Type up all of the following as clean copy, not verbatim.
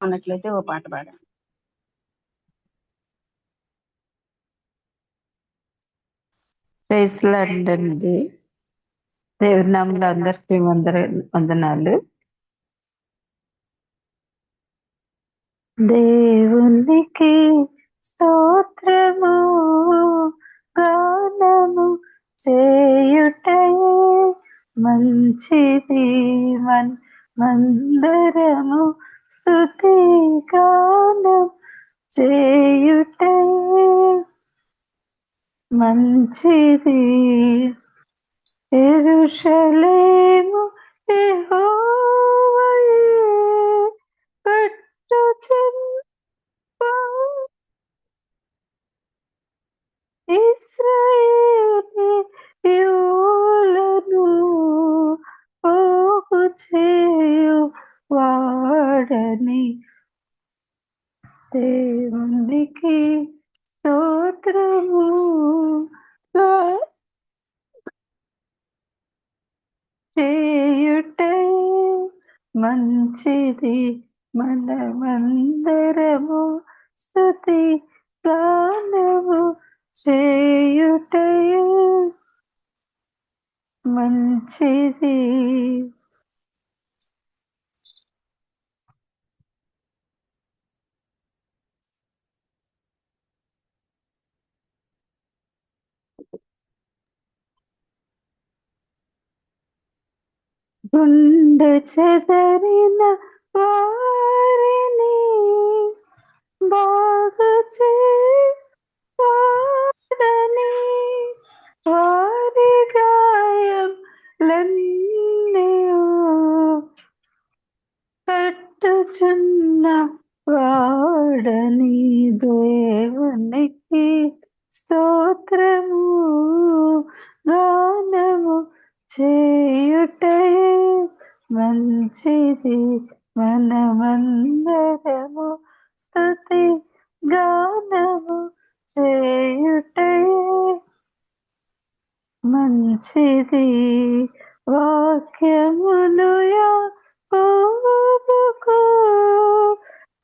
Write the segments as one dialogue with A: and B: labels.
A: అన్నట్లయితే ఓ పాట పాడండి.
B: అండి దేవుడి నామంలో అందరికీ వందనాలు. దేవునికి స్తోత్రము గానము చేయుటయే మంచిది, మందరము స్తుతి గానం చేయుటయే మంచిది. యెరూషలేము యెహోవాయే కట్టుచున్న ఇశ్రాయేలీయులను పోగు చేయు వాడని దేవునికి స్తోత్రము చేయుటయే మంచిది, మనమందరము స్తుతి గానము చేయుటయే మంచిది. గుండె చెదరిన వారిని బాగు వాడని వారి గాయం కట్టుచున్న వాడని దేవునికి స్తోత్రము గానము చేయుటయే మంచిది, మనమందరము స్తుతి గానము చేయుటయే మంచిది. వాక్యమును యాకోబుకు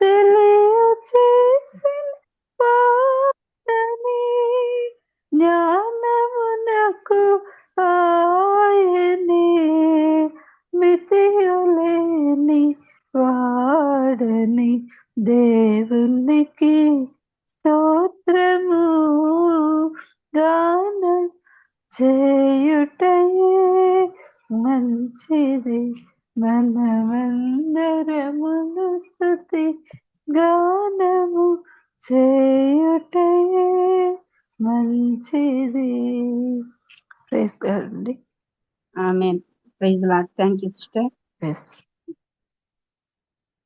B: తెలియచేసిన వాడని జ్ఞానమునకు ఆయనే మితియులేని వాడని దేవునికి స్తోత్రము గాన చేయుటయే మంచిది, మనమందరమును స్తుతి గానము చేయుటయే మంచిది. ప్రైజ్ గాడ్ అండి.
A: Amen. Praise the Lord. Thank you sister.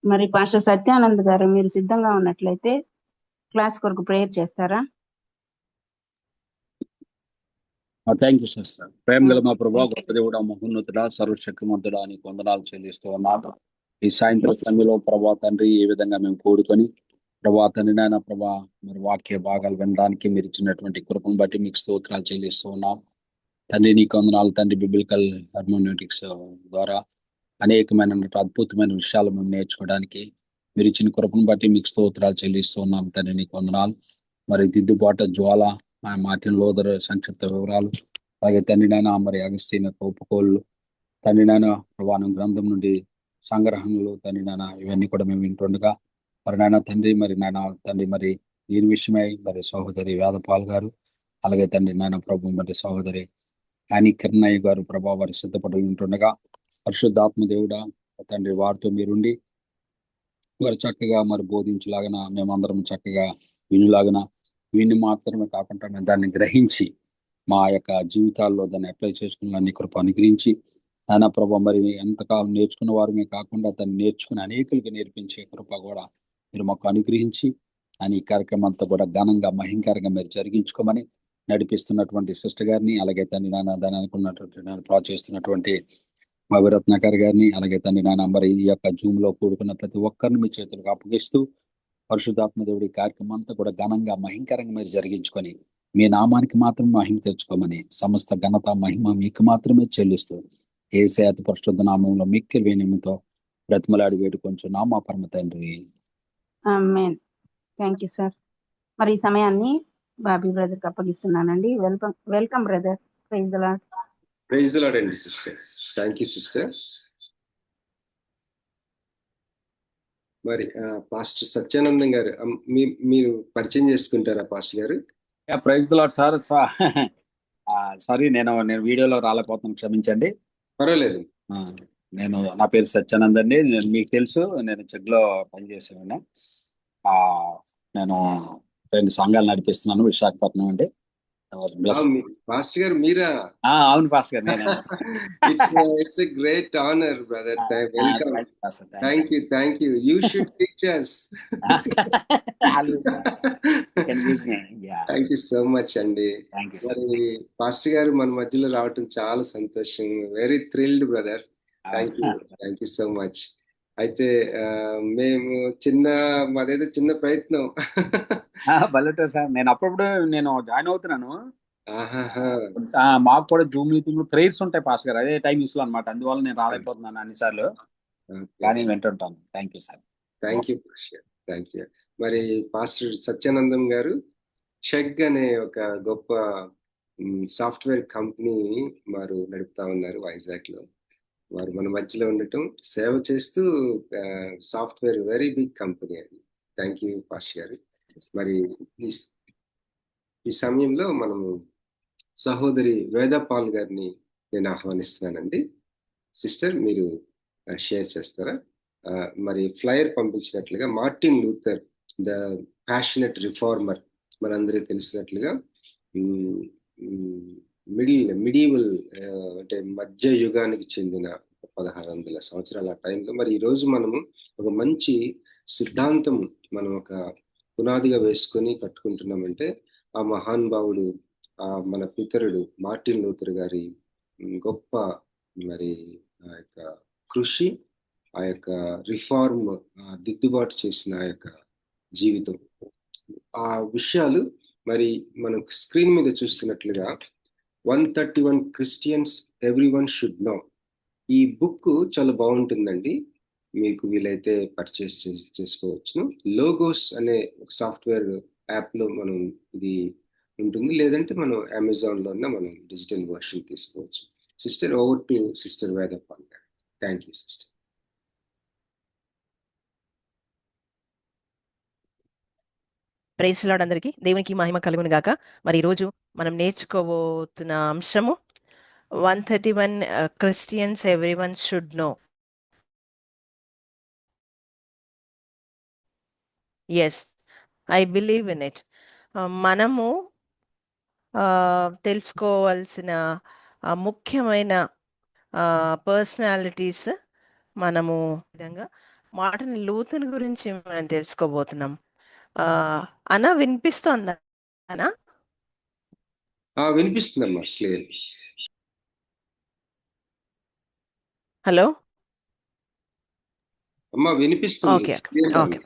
A: మరి పాస్టర్ సత్యానంద్ గారు మీరు సిద్ధంగా ఉన్నట్లయితే క్లాస్ కొరకు ప్రేయర్ చేస్తారా?
C: Thank you sister. ప్రేమ గల మా ప్రభా, గొప్ప దేవుడా, మహోన్నతుడా, సర్వశక్తిమంతుడా నీకు వందనాలు చెల్లిస్తూ ఉన్నాను. ఈ సాయంత్రం సమయంలో ప్రభా తండ్రి ఏ విధంగా మేము కూడుకొని ప్రభా తండ్రి నాయన ప్రభా మరి వాక్య భాగాలు వినడానికి మీరు ఇచ్చినటువంటి కృపను బట్టి మీకు స్తోత్రాలు చెల్లిస్తూ ఉన్నాం తండ్రి. నీకు వందనాలు తండ్రి. బిబిలికల్ హెర్మోనెటిక్స్ ద్వారా అనేకమైన అద్భుతమైన విషయాలు మేము నేర్చుకోవడానికి మీరు ఇచ్చిన కృపను బట్టి మీకు స్తోత్రాలు చెల్లిస్తూ ఉన్నాం తండ్రి. నీకు వందనాలు. మరి దిద్దుబాటు జ్వాల, మార్టిన్ లోదర్ సంక్షిప్త వివరాలు, అలాగే తండ్రి నాయన మరి అగస్టీన ఒప్పుకోళ్ళు, తండ్రి నాయన ప్రభానం గ్రంథం నుండి సంగ్రహణలు, తండ్రి నాయన ఇవన్నీ కూడా మేము వింటుండగా మరి నాయన తండ్రి మరి నాయన తండ్రి మరి దీని విషయమై మరి సహోదరి వేదపాల్ గారు, అలాగే తండ్రి నాయన ప్రభు మరి సహోదరి యాని కిరణయ్య గారు ప్రభావ వారి సిద్ధపడి ఉంటుండగా పరిశుద్ధాత్మ దేవుడా తండ్రి వారితో మీరుండి వారు చక్కగా మరి బోధించలాగన మేమందరం చక్కగా వినులాగన విని మాత్రమే కాకుండా మేము దాన్ని గ్రహించి మా యొక్క జీవితాల్లో దాన్ని అప్లై చేసుకున్న నీ కృప అనుగ్రహించి నాయన ప్రభా మరి ఎంతకాలం నేర్చుకున్న వారమే కాకుండా దాన్ని నేర్చుకుని అనేకులకు నేర్పించే కృప కూడా మీరు మాకు అనుగ్రహించి అని ఈ కార్యక్రమం అంతా కూడా ఘనంగా మహింకరంగా మీరు జరిగించుకోమని నడిపిస్తున్నటువంటి సిస్టర్ గారిని, అలాగే తండ్రి నాన్న దాన్ని అనుకున్నటువంటి ప్రోత్సహిస్తున్నటువంటి మా విరత్నాకర్ గారిని, అలాగే తండ్రి నాన్న మరి ఈ యొక్క జూమ్ లో కూడుకున్న ప్రతి ఒక్కరిని మీ చేతులకు అప్పగిస్తూ పరిశుద్ధాత్మ దేవుడి కార్యక్రమం అంతా కూడా ఘనంగా మహింకరంగా మీరు జరిగించుకొని మీ నామానికి మాత్రమే మహిమ తెచ్చుకోమని సమస్త ఘనత మహిమ మీకు మాత్రమే చెల్లిస్తూ యేసయ్య అతి పరిశుద్ధ నామంలో మిక్కిలి వినయంతో బ్రతిమలాడి వేడుకొంచున్నాం మా పరమ తండ్రి.
A: ఆమేన్. Thank you sir. మరి ఈ సమయాన్ని బాబీ బ్రదర్కి అప్పగిస్తున్నానండి. Welcome brother. Praise the Lord.
D: Praise the Lord అండి సిస్టర్. Thank you sister. మరి పాస్టర్ సత్యానందం గారు మీరు పరిచయం చేసుకుంటారా పాస్టర్ గారు?
C: Praise the Lord sir. Sorry, నేను వీడియోలో రాలేకపోతున్నాను, క్షమించండి.
D: పర్వాలేదు.
C: నా పేరు సత్యానంద్ అండి. మీకు తెలుసు, నేను చెగ్లో పనిచేసేవాడిని. నేను 2 సంఘాలు నడిపిస్తున్నాను విశాఖపట్నం అండి.
D: పాస్టర్ గారు మీరా?
C: అవును పాస్టర్ గారు, నేనే.
D: It's a great honour brother. Welcome. Thank you. You should teach us. Thank you so much అండి. పాస్టర్ గారు మన మధ్యలో రావటం చాలా సంతోషం. Very thrilled brother. Thank you so much. అయితే మేము మాదేదో చిన్న ప్రయత్నం.
C: బలెటర్ సార్, నేను అప్పుడప్పుడు జాయిన్ అవుతున్నాను. మాకు కూడా జూమ్ మీటింగ్ ప్రేయర్స్ ఉంటాయి పాస్ గారు, అదే టైం యూస్ లో అనమాట. అందువల్ల నేను రాలేకపోతున్నాను అన్నిసార్లు, కానీ వింటుంటాను. Thank you sir.
D: Thank you. మరి పాస్టర్ సత్యానందం గారు చెగ్ అనే ఒక గొప్ప సాఫ్ట్వేర్ కంపెనీ వారు నడుపుతా ఉన్నారు వైజాగ్ లో. వారు మన మధ్యలో ఉండటం, సేవ చేస్తూ సాఫ్ట్వేర్ వెరీ బిగ్ కంపెనీ అది. థ్యాంక్ యూ పాస్టర్ గారు. మరి ఈ సమయంలో మనము సహోదరి వేదపాల్ గారిని నేను ఆహ్వానిస్తున్నానండి. సిస్టర్, మీరు షేర్ చేస్తారా? మరి ఫ్లైయర్ పంపించినట్లుగా Martin Luther the passionate reformer, మనందరికీ తెలిసినట్లుగా మిడీవల్ అంటే మధ్య యుగానికి చెందిన 1600 సంవత్సరాల టైంలో మరి ఈరోజు మనము ఒక మంచి సిద్ధాంతం మనం ఒక పునాదిగా వేసుకొని కట్టుకుంటున్నామంటే ఆ మహానుభావుడు, మన పితరుడు మార్టిన్ లూథర్ గారి గొప్ప మరి ఆ యొక్క కృషి, ఆ యొక్క రిఫార్మ్ దిద్దుబాటు చేసిన ఆ యొక్క జీవితం, ఆ విషయాలు మరి మనం స్క్రీన్ మీద చూస్తున్నట్లుగా 131 క్రిస్టియన్స్ ఎవ్రీవన్ షుడ్ నో. ఈ బుక్ చాలా బాగుంటుందండి, మీకు వీలైతే పర్చేస్ చేసుకోవచ్చును. లోగోస్ అనే ఒక సాఫ్ట్వేర్ యాప్లో మనం ఇది ఉంటుంది, లేదంటే మనం అమెజాన్లో మనం డిజిటల్ వర్షన్ తీసుకోవచ్చు. Sister, over to sister Vedpal గారు. Thank you sister.
E: Praise lord అందరికీ, దేవునికి మహిమ కలుగును గాక. మరి ఈరోజు మనం నేర్చుకోబోతున్న అంశము 131 Christians everyone should know. Yes, I believe in it. మనము తెలుసుకోవాల్సిన ముఖ్యమైన పర్సనాలిటీస్ మనము విధంగా మార్టిన్ లూథర్ గురించి మనం తెలుసుకోబోతున్నాం. అన్నా వినిపిస్తోందా? అన్నా
D: వినిపిస్తుందమ్మా.
E: హలో,
D: అమ్మా వినిపిస్తుంది.
E: Okay okay,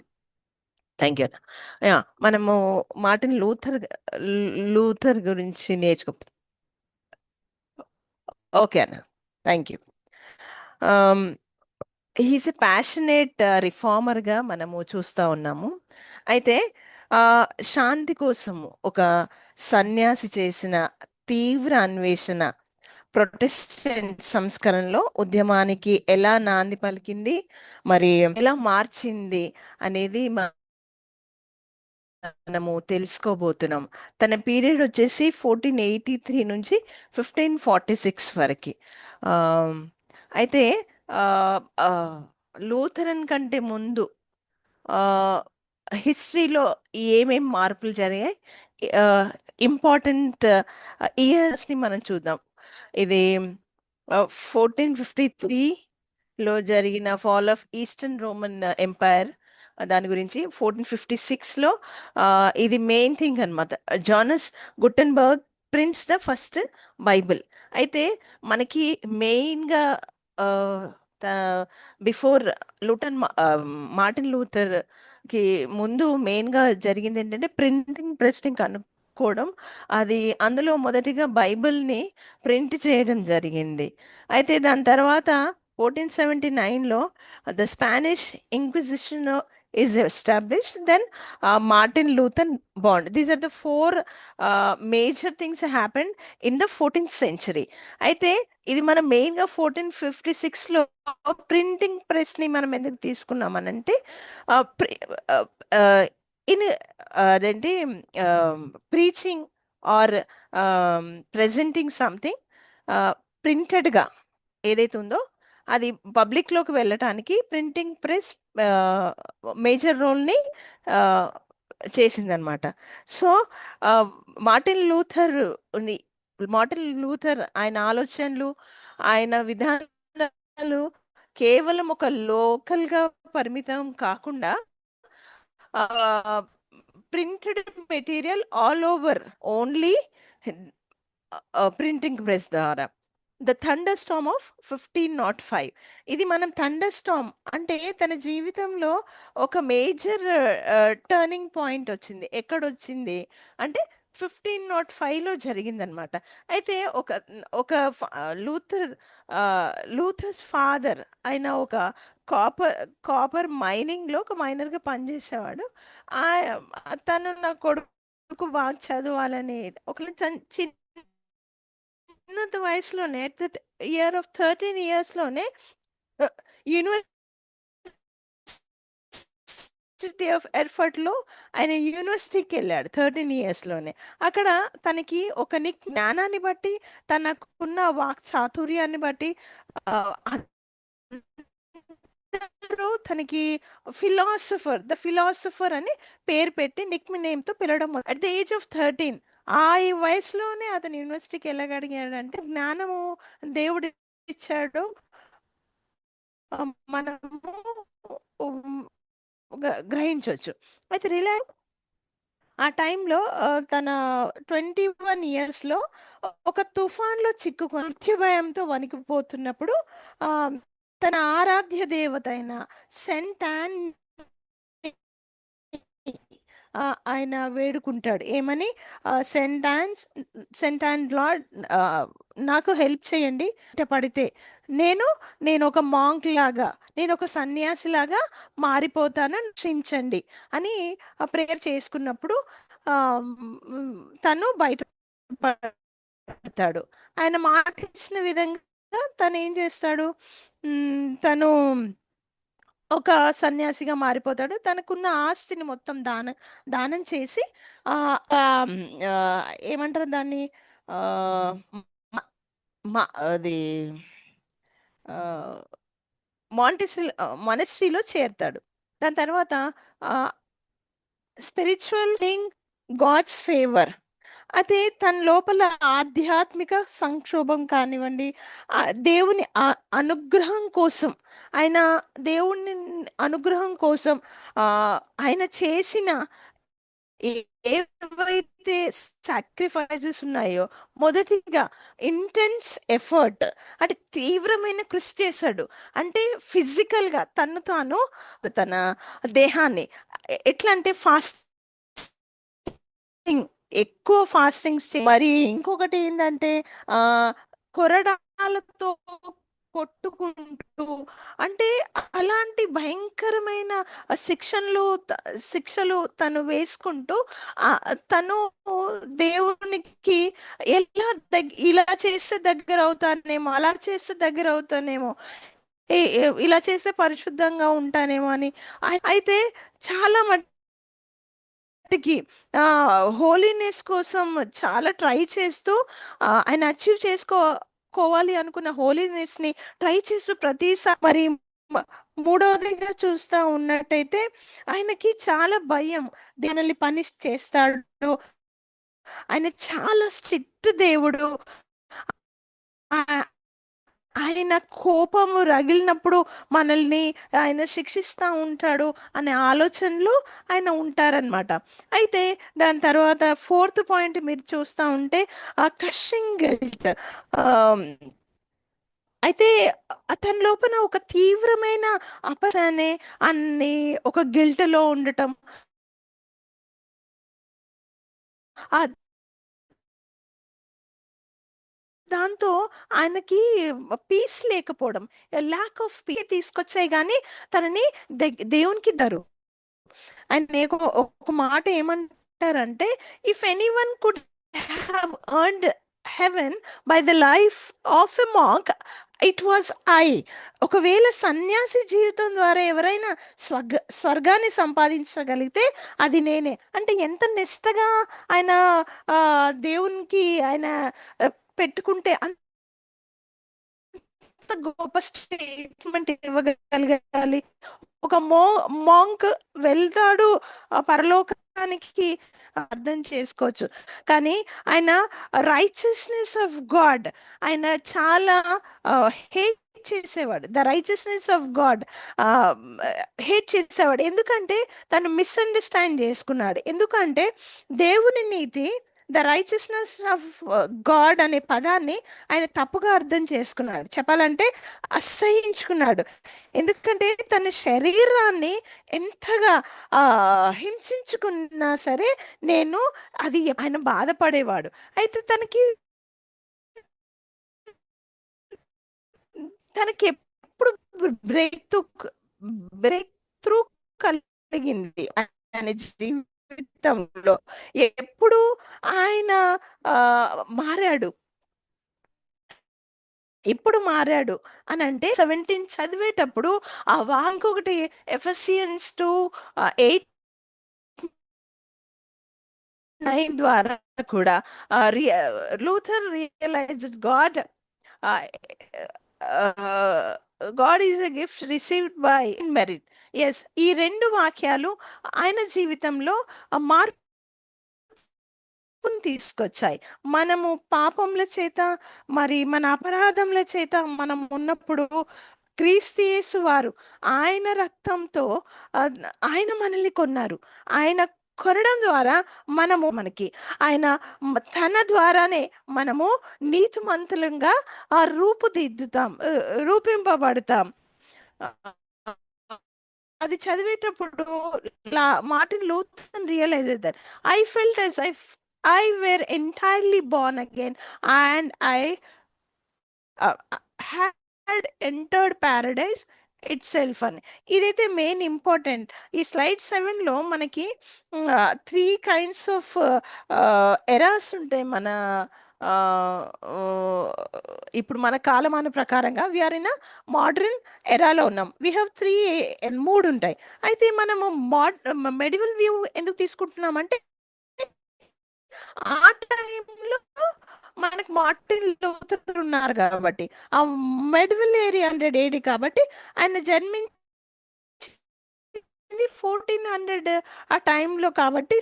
E: thank you. మనము మార్టిన్ లూథర్ గురించి నేర్చుకో. ఓకే అన్న, thank you. He's a passionate రిఫార్మర్గా మనము చూస్తూ ఉన్నాము. అయితే శాంతి కోసము ఒక సన్యాసి చేసిన తీవ్ర అన్వేషణ ప్రొటెస్టెంట్ సంస్కరణలో ఉద్యమానికి ఎలా నాంది పలికింది, మరి ఎలా మార్చింది అనేది మనము తెలుసుకోబోతున్నాం. తన పీరియడ్ వచ్చేసి 1483 నుంచి 1546 వరకు. అయితే లూథరన్ కంటే ముందు హిస్టరీలో ఏమేం మార్పులు జరిగాయి, ఇంపార్టెంట్ ఇయర్స్ని మనం చూద్దాం. ఇది 1453లో జరిగిన fall of eastern Roman empire, దాని గురించి. 1456లో ఇది మెయిన్ థింగ్ అనమాట. Johannes Gutenberg prints the first Bible. అయితే మనకి మెయిన్గా బిఫోర్ మార్టిన్ లూథర్ కి ముందు మెయిన్గా జరిగింది ఏంటంటే ప్రింటింగ్ ప్రెస్ని కనుక్కోవడం. అది అందులో మొదటిగా బైబిల్ని ప్రింట్ చేయడం జరిగింది. అయితే దాని తర్వాత 1479లో the Spanish inquisition is established. Then Martin Luther bond. These are the four major things happened in the 14th century. అయితే ఇది మనం మెయిన్ గా 1456 లో ప్రింటింగ్ ప్రెస్ ని మనం ఎందుకు తీసుకున్నామనంటే ఇన్ అదేంటి ప్రీచింగ్ ఆర్ ప్రెజెంటింగ్ సంథింగ్ ప్రింటెడ్గా ఏదైతే ఉందో అది పబ్లిక్లోకి వెళ్ళటానికి ప్రింటింగ్ ప్రెస్ మేజర్ రోల్ని చేసిందనమాట. సో మార్టిన్ లూథర్ ఆయన ఆలోచనలు, ఆయన విధానాలు కేవలం ఒక లోకల్గా పరిమితం కాకుండా printed material all over only printing press ద్వారా. The thunderstorm of 1505. ఇది మనం థండర్ స్టార్మ్ అంటే తన జీవితంలో ఒక మేజర్ టర్నింగ్ పాయింట్ వచ్చింది. ఎక్కడొచ్చింది అంటే 1505లో జరిగిందనమాట. అయితే లూథర్స్ ఫాదర్ ఆయన ఒక కాపర్ మైనింగ్లో ఒక మైనర్గా పనిచేసేవాడు. తను నా కొడుకు బాగా చదవాలని ఒక చిన్న వయసులోనే అట్ ద ఇయర్ ఆఫ్ 13 ఇయర్స్లోనే యూనివర్సిటీ ఆఫ్ ఎర్ఫర్ట్లో ఆయన యూనివర్సిటీకి వెళ్ళాడు 13 ఇయర్స్లోనే. అక్కడ తనకి ఒక జ్ఞానాన్ని బట్టి, తనకున్న వాక్ చాతుర్యాన్ని బట్టి తనకి ద ఫిలాసఫర్ అని పేరు పెట్టి నిక్ నేమ్తో పిలవడం అట్ ద ఏజ్ ఆఫ్ 13. ఈ వయసులోనే అతను యూనివర్సిటీకి వెళ్ళగలిగాడంటే జ్ఞానము దేవుడు ఇచ్చాడు, మనము గ్రహించవచ్చు. అయితే ఆ టైంలో తన 21 ఇయర్స్లో ఒక తుఫాన్లో చిక్కుకొని మృత్యు భయంతో వణికిపోతున్నప్పుడు తన ఆరాధ్య దేవత అయిన సెంట్ యాన్ ఆయన వేడుకుంటాడు. ఏమని? సెంట్ యాన్ లార్డ్ నాకు హెల్ప్ చేయండి, పడితే నేను ఒక మాంక్ లాగా, నేను ఒక సన్యాసి లాగా మారిపోతాను, రక్షించండి అని ప్రేయర్ చేసుకున్నప్పుడు తను బయటపడతాడు. ఆయన మాట ఇచ్చిన విధంగా తను ఏం చేస్తాడు, తను ఒక సన్యాసిగా మారిపోతాడు. తనకున్న ఆస్తిని మొత్తం దానం చేసి ఏమంటారు దాన్ని, అది మానెస్ట్రీలో చేరుతాడు. దాని తర్వాత స్పిరిచువల్ థింగ్, గాడ్స్ ఫేవర్. అయితే తన లోపల ఆధ్యాత్మిక సంక్షోభం కానివ్వండి, దేవుని అనుగ్రహం కోసం, ఆయన దేవుని అనుగ్రహం కోసం ఆయన చేసిన ఏవైతే సాక్రిఫైజెస్ ఉన్నాయో, మొదటిగా ఇంటెన్స్ ఎఫర్ట్ అంటే తీవ్రమైన కృషి చేశాడు. అంటే ఫిజికల్గా తాను తన దేహాన్ని ఎట్లా అంటే ఎక్కువ ఫాస్టింగ్స్ మరి ఇంకొకటి ఏంటంటే కొరడాలతో కొట్టుకుంటూ, అంటే అలాంటి భయంకరమైన శిక్షలు తను వేసుకుంటూ తను దేవునికి ఇలా చేస్తే దగ్గర అవుతానేమో, అలా చేస్తే దగ్గర అవుతానేమో, ఇలా చేస్తే పరిశుద్ధంగా ఉంటానేమో అని. అయితే చాలా హోలీనెస్ కోసం చాలా ట్రై చేస్తూ ఆయన అచీవ్ చేసుకోవాలి అనుకున్న హోలీనెస్ ని ట్రై చేస్తూ ప్రతిసారి మరి మూడవదిగా చూస్తా ఉన్నట్టయితే ఆయనకి చాలా భయం, దేనిని పనిష్ చేస్తాడు. ఆయన చాలా స్ట్రిక్ట్ దేవుడు. ఆయన కోపము రగిలినప్పుడు మనల్ని ఆయన శిక్షిస్తూ ఉంటాడు అనే ఆలోచనలు ఆయన ఉంటారనమాట. అయితే దాని తర్వాత 4th పాయింట్ మీరు చూస్తూ ఉంటే క్రషింగ్ గిల్ట్. అయితే అతని లోపల ఒక తీవ్రమైన అపరానే అన్ని ఒక గిల్ట్లో ఉండటం, దాంతో ఆయనకి పీస్ లేకపోవడం, ల్యాక్ ఆఫ్ పీస్ తీసుకొచ్చాయి కానీ తనని దేవునికి ఆయన ఒక మాట ఏమంటారంటే, if anyone could have earned heaven by the life of a monk, it was I. ఒకవేళ సన్యాసి జీవితం ద్వారా ఎవరైనా స్వర్గాన్ని సంపాదించగలిగితే అది నేనే. అంటే ఎంత నిష్టగా ఆయన దేవునికి ఆయన పెట్టుకుంటే అంత గొప్ప స్టేట్మెంట్ ఇవ్వగలగాలి. ఒక మాంక్ వెళ్తాడు పరలోకానికి, అర్థం చేసుకోవచ్చు. కానీ ఆయన రైచియస్నెస్ ఆఫ్ గాడ్ ఆయన చాలా హేట్ చేసేవాడు. The righteousness of God hate చేసేవాడు. ఎందుకంటే తను మిస్అండర్స్టాండ్ చేసుకున్నాడు. ఎందుకంటే దేవుని నీతి, ద రైచియస్నెస్ ఆఫ్ గాడ్ అనే పదాన్ని ఆయన తప్పుగా అర్థం చేసుకున్నాడు. చెప్పాలంటే అసహించుకున్నాడు. ఎందుకంటే తన శరీరాన్ని ఎంతగా హింసించుకున్నా సరే అది ఆయన బాధపడేవాడు. అయితే తనకి ఎప్పుడు బ్రేక్ త్రూ కలిగింది ఆయన జీవితంలో. ఎప్పుడు ఆయన మారాడు, ఇప్పుడు మారాడు అని అంటే 17 చదివేటప్పుడు ఆ ఇంకొకటి ఎఫెసియన్స్ 2:8-9 ద్వారా కూడా Luther realized God is a gift received by merit. Yes, ఈ రెండు వాక్యాలు ఆయన జీవితంలో మార్పును తీసుకొచ్చాయి. మనము పాపముల చేత, మరి మన అపరాధముల చేత మనం ఉన్నప్పుడు క్రీస్తు యేసు వారు ఆయన రక్తంతో ఆయన మనల్ని కొన్నారు. ఆయన కొనడం ద్వారా మనకి ఆయన తన ద్వారానే మనము నీతిమంతులంగా రూపింపబడతాం. అది చదివేటప్పుడు Martin Luther realize that I felt as if I were entirely born again and I had entered paradise itself అని. ఇదైతే మెయిన్ ఇంపార్టెంట్. ఈ స్లైడ్ 7లో మనకి 3 kinds ఆఫ్ ఎరాస్ ఉంటాయి. మన ఇప్పుడు మన కాలమాన ప్రకారంగా వీఆర్ ఇన్ మోడర్న్ ఎరాలో ఉన్నాం. వీ హ్యావ్ 3 ఉంటాయి. అయితే మనము మెడివల్ వ్యూ ఎందుకు తీసుకుంటున్నామంటే ఆ టైంలో మనకు మార్టిన్ లూథర్ ఉన్నారు కాబట్టి, ఆ మెడివల్ ఏరియా 100 AD కాబట్టి ఆయన జన్మించింది 1400 ఆ టైంలో కాబట్టి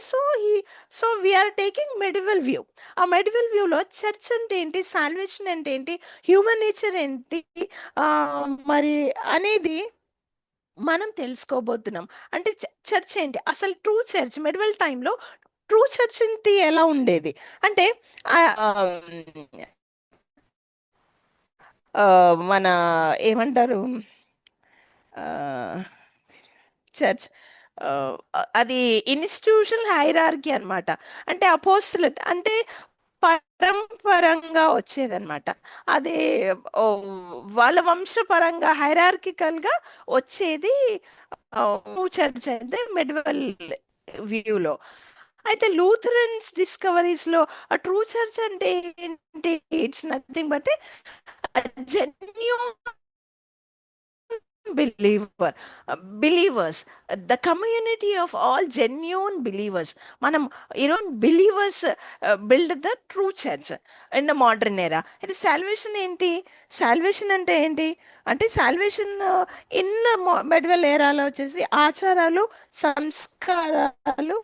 E: so we're taking medieval view. ఆ మెడివల్ వ్యూలో చర్చ్ అంటే ఏంటి, సాల్వేషన్ అంటే ఏంటి, హ్యూమన్ నేచర్ ఏంటి మరి అనేది మనం తెలుసుకోబోతున్నాం. అంటే చర్చ్ ఏంటి, అసలు ట్రూ చర్చ్ మెడివల్ టైంలో ట్రూ చర్చ్ ఏంటి, ఎలా ఉండేది అంటే మన ఏమంటారు చర్చ్ అది ఇన్స్టిట్యూషనల్ హైరార్కీ అన్నమాట. అంటే అపోస్టలేట్ అంటే పరంపరంగా వచ్చేదన్నమాట. అది వాళ్ళ వంశపరంగా హైరార్కికల్గా వచ్చేది చర్చ్ అయితే మెడివల్ వ్యూలో. అయితే లూథరన్స్ డిస్కవరీస్లో ఆ ట్రూ చర్చ్ అంటే ఏంటి, it's nothing but genuine believers, the community of all genuine believers. మనం believers build the true church in the modern era. ఇది సాల్వేషన్ ఏంటి, సాల్వేషన్ అంటే ఏంటి అంటే సాల్వేషన్ ఇన్ మెడివల్ ఏరాలో వచ్చేసి ఆచారాలు సంస్కారాలు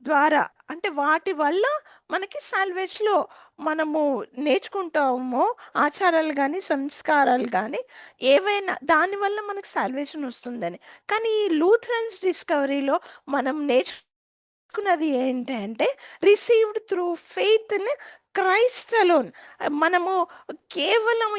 E: ద్వారా అంటే వాటి వల్ల మనకి సాల్వేషన్లో మనము నేర్చుకుంటాము. ఆచారాలు కానీ సంస్కారాలు కానీ ఏవైనా దానివల్ల మనకు సాల్వేషన్ వస్తుందని. కానీ ఈ లూథరన్స్ డిస్కవరీలో మనం నేర్చుకున్నది ఏంటంటే received through faith in Christ alone. మనము కేవలం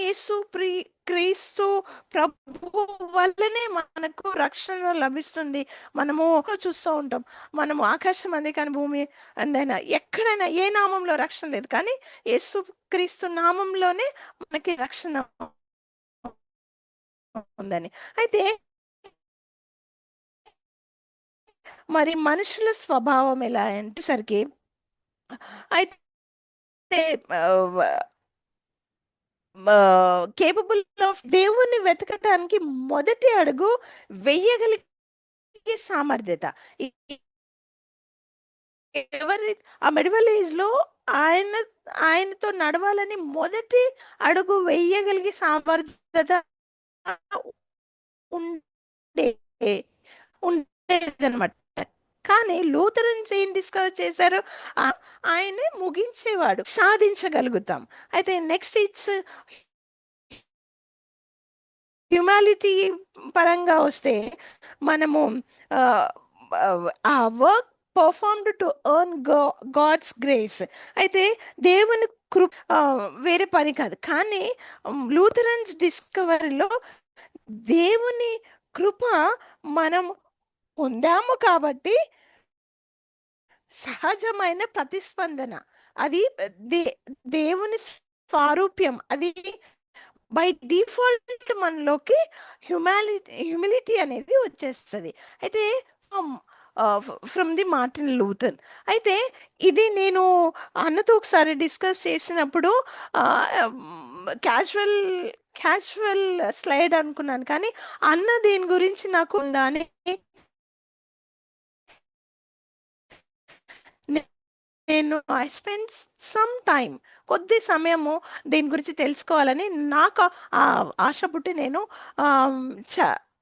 E: క్రీస్తు ప్రభు వల్లనే మనకు రక్షణ లభిస్తుంది. మనము చూస్తూ ఉంటాం, మనము ఆకాశం అంది కానీ భూమి అందైనా ఎక్కడైనా ఏ నామంలో రక్షణ లేదు, కానీ యేసు క్రీస్తు నామంలోనే మనకి రక్షణ ఉందని. అయితే మరి మనుషుల స్వభావం ఎలా అంటే సరికి అయితే కేపబుల్ ఆఫ్ దేవుణ్ణి వెతకటానికి మొదటి అడుగు వెయ్యగలిగే సామర్థ్యత. ఎవరి ఆ మిడివల్ ఏజ్ లో ఆయనతో నడవాలని మొదటి అడుగు వెయ్యగలిగే సామర్థ్యత ఉండేదన్నమాట. కానీ లూథరన్స్ ఏం డిస్కవర్ చేశారు? ఆయనే ముగించేవాడు, సాధించగలుగుతాం. అయితే నెక్స్ట్ ఇట్స్ హ్యుమానిటీ పరంగా వస్తే మనము ఆ work performed to earn God's grace. అయితే దేవుని కృప వేరే పని కాదు. కానీ లూథరన్స్ డిస్కవరీలో దేవుని కృప మనం పొందాము కాబట్టి సహజమైన ప్రతిస్పందన, అది దేవుని స్వారూప్యం, అది బై డిఫాల్ట్ మనలోకి హ్యూమిలిటీ అనేది వచ్చేస్తుంది. అయితే ఫ్రమ్ ది మార్టిన్ లూథర్. అయితే ఇది నేను అన్నతో ఒకసారి డిస్కస్ చేసినప్పుడు క్యాజువల్ స్లైడ్ అనుకున్నాను, కానీ అన్న దీని గురించి నాకు ఉందా అని నేను ఐ స్పెండ్ సమ్ టైం, కొద్ది సమయము దీని గురించి తెలుసుకోవాలని నాకు ఆశ పుట్టి నేను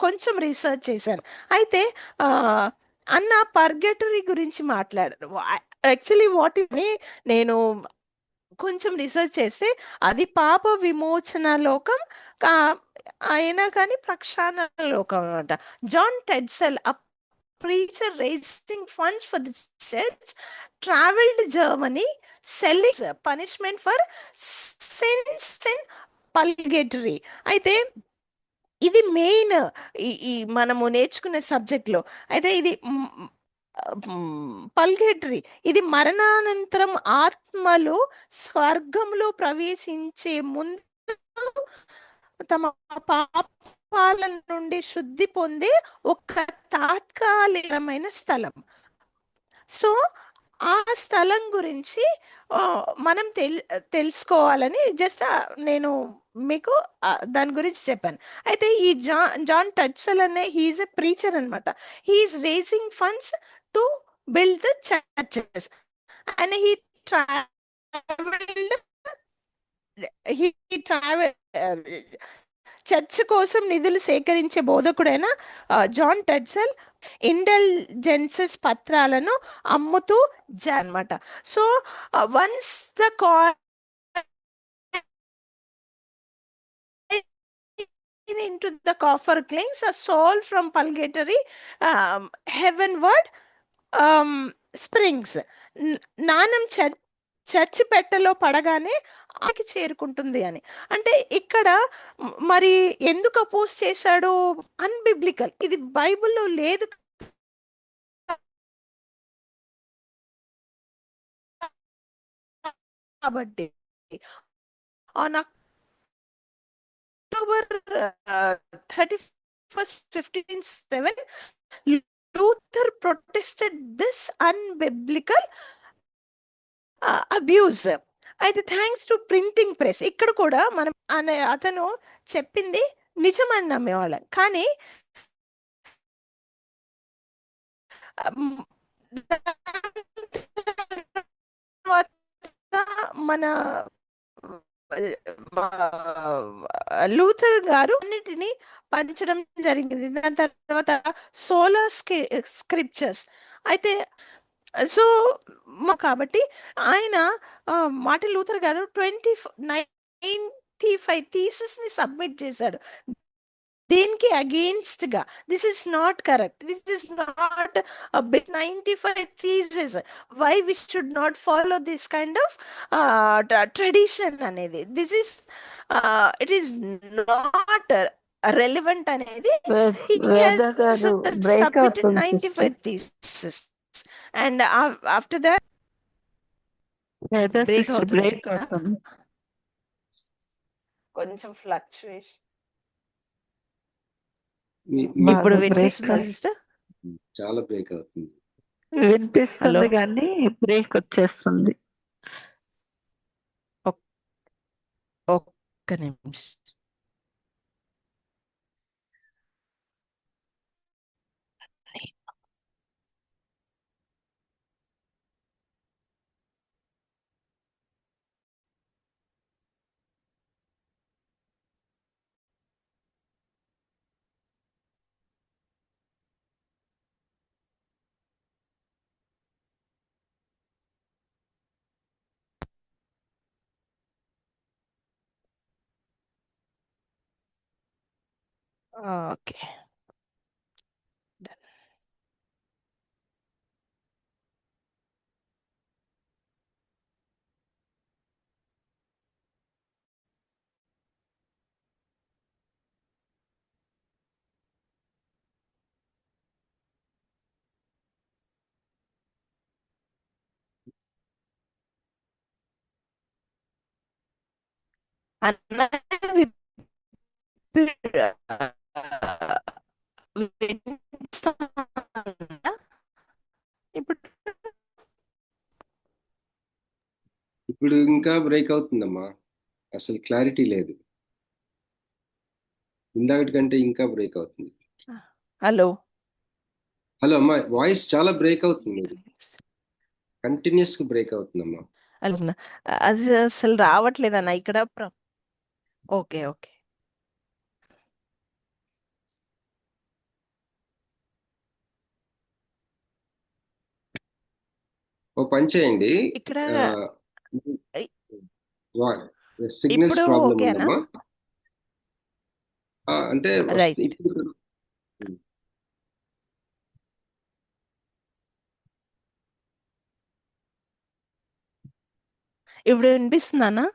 E: కొంచెం రీసెర్చ్ చేశాను. అయితే అన్న పర్గెటరీ గురించి మాట్లాడారు. యాక్చువల్లీ వాట్ ఇస్ నేను కొంచెం రీసెర్చ్ చేస్తే అది పాప విమోచన లోకం అయినా కానీ ప్రక్షాళన లోకం అనమాట. John Tetzel, a preacher raising funds for the church, traveled Germany selling punishment for sins in purgatory. అయితే ఇది మెయిన్ ఈ మనము నేర్చుకునే సబ్జెక్ట్ లో. అయితే ఇది పల్గేటరీ, ఇది మరణానంతరం ఆత్మలు స్వర్గంలో ప్రవేశించే ముందు తమ పాపాల నుండి శుద్ధి పొందే ఒక తాత్కాలికమైన స్థలం. సో ఆ స్థలం గురించి మనం తెలుసుకోవాలని జస్ట్ నేను మీకు దాని గురించి చెప్పాను. అయితే ఈ జాన్ టెడ్సెల్ అనే హీఈస్ ఎ ప్రీచర్ అనమాట. He's raising funds to build the churches and he travelled church కోసం నిధులు సేకరించే బోధకుడైన జాన్ టెడ్సెల్ ఇంటెలిజెన్సెస్ పత్రాలను అమ్ముతూ అనమాట. So once the into the coffer clings a soul from purgatory heavenward springs. నానం church పెట్టెలో పడగానే ఆకి చేరుకుంటుంది అని. అంటే ఇక్కడ మరి ఎందుకు అపోజ్ చేశాడు? అన్బిబ్లికల్, ఇది బైబిల్లో లేదు కాబట్టి. On October 31st, 1507, Luther protested this unbiblical abuse. అయితే థ్యాంక్స్ టు ప్రింటింగ్ ప్రెస్, ఇక్కడ కూడా మనం అతను చెప్పింది నిజమని నమ్మేవాళ్ళం. కానీ మన లూథర్ గారు అన్నిటిని పంచడం జరిగింది. దాని తర్వాత సోలా స్క్రిప్చర్స్. అయితే సో కాబట్టి ఆయన మార్టిన్ లూథర్ గారు 95 థీసిస్ ని సబ్మిట్ చేశాడు దీనికి అగెయిన్స్ట్ గా. This is not correct, this is not 95 thesis, why we should not follow this kind of tradition అనేది. This is it is not relevant అనేది. 95 thesis and after that break అవుతుంది, కొంచెం fluctuation. ఇప్పుడు వినిపిస్తుందా sister?
D: చాలా break అవుతుంది.
B: వినిపిస్తుంది కానీ బ్రేక్ వచ్చేస్తుంది.
E: ఒక్క నిమిషం. ఓకే. అన్న వినిపిస్తుందా ఇప్పుడు?
D: ఇప్పుడు ఇంకా బ్రేక్ అవుతుందమ్మా, అసలు క్లారిటీ లేదు. ఇందాకటి కంటే ఇంకా బ్రేక్ అవుతుంది.
E: హలో
D: హలో అమ్మా, వాయిస్ చాలా బ్రేక్ అవుతుంది, కంటిన్యూస్ గా బ్రేక్ అవుతుందమ్మా.
E: అది అసలు రావట్లేదన్న ఇక్కడ. Okay okay.
D: ఓ పని చేయండి,
E: ఇక్కడ
D: సిగ్నల్స్
E: ఇప్పుడు
D: ప్రాబ్లం
E: ఓకేనా?
D: ఉందమ్మా. అంటే
E: రైట్.
D: ఇప్పుడు
E: ఇప్పుడు వినిపిస్తుందన్నా?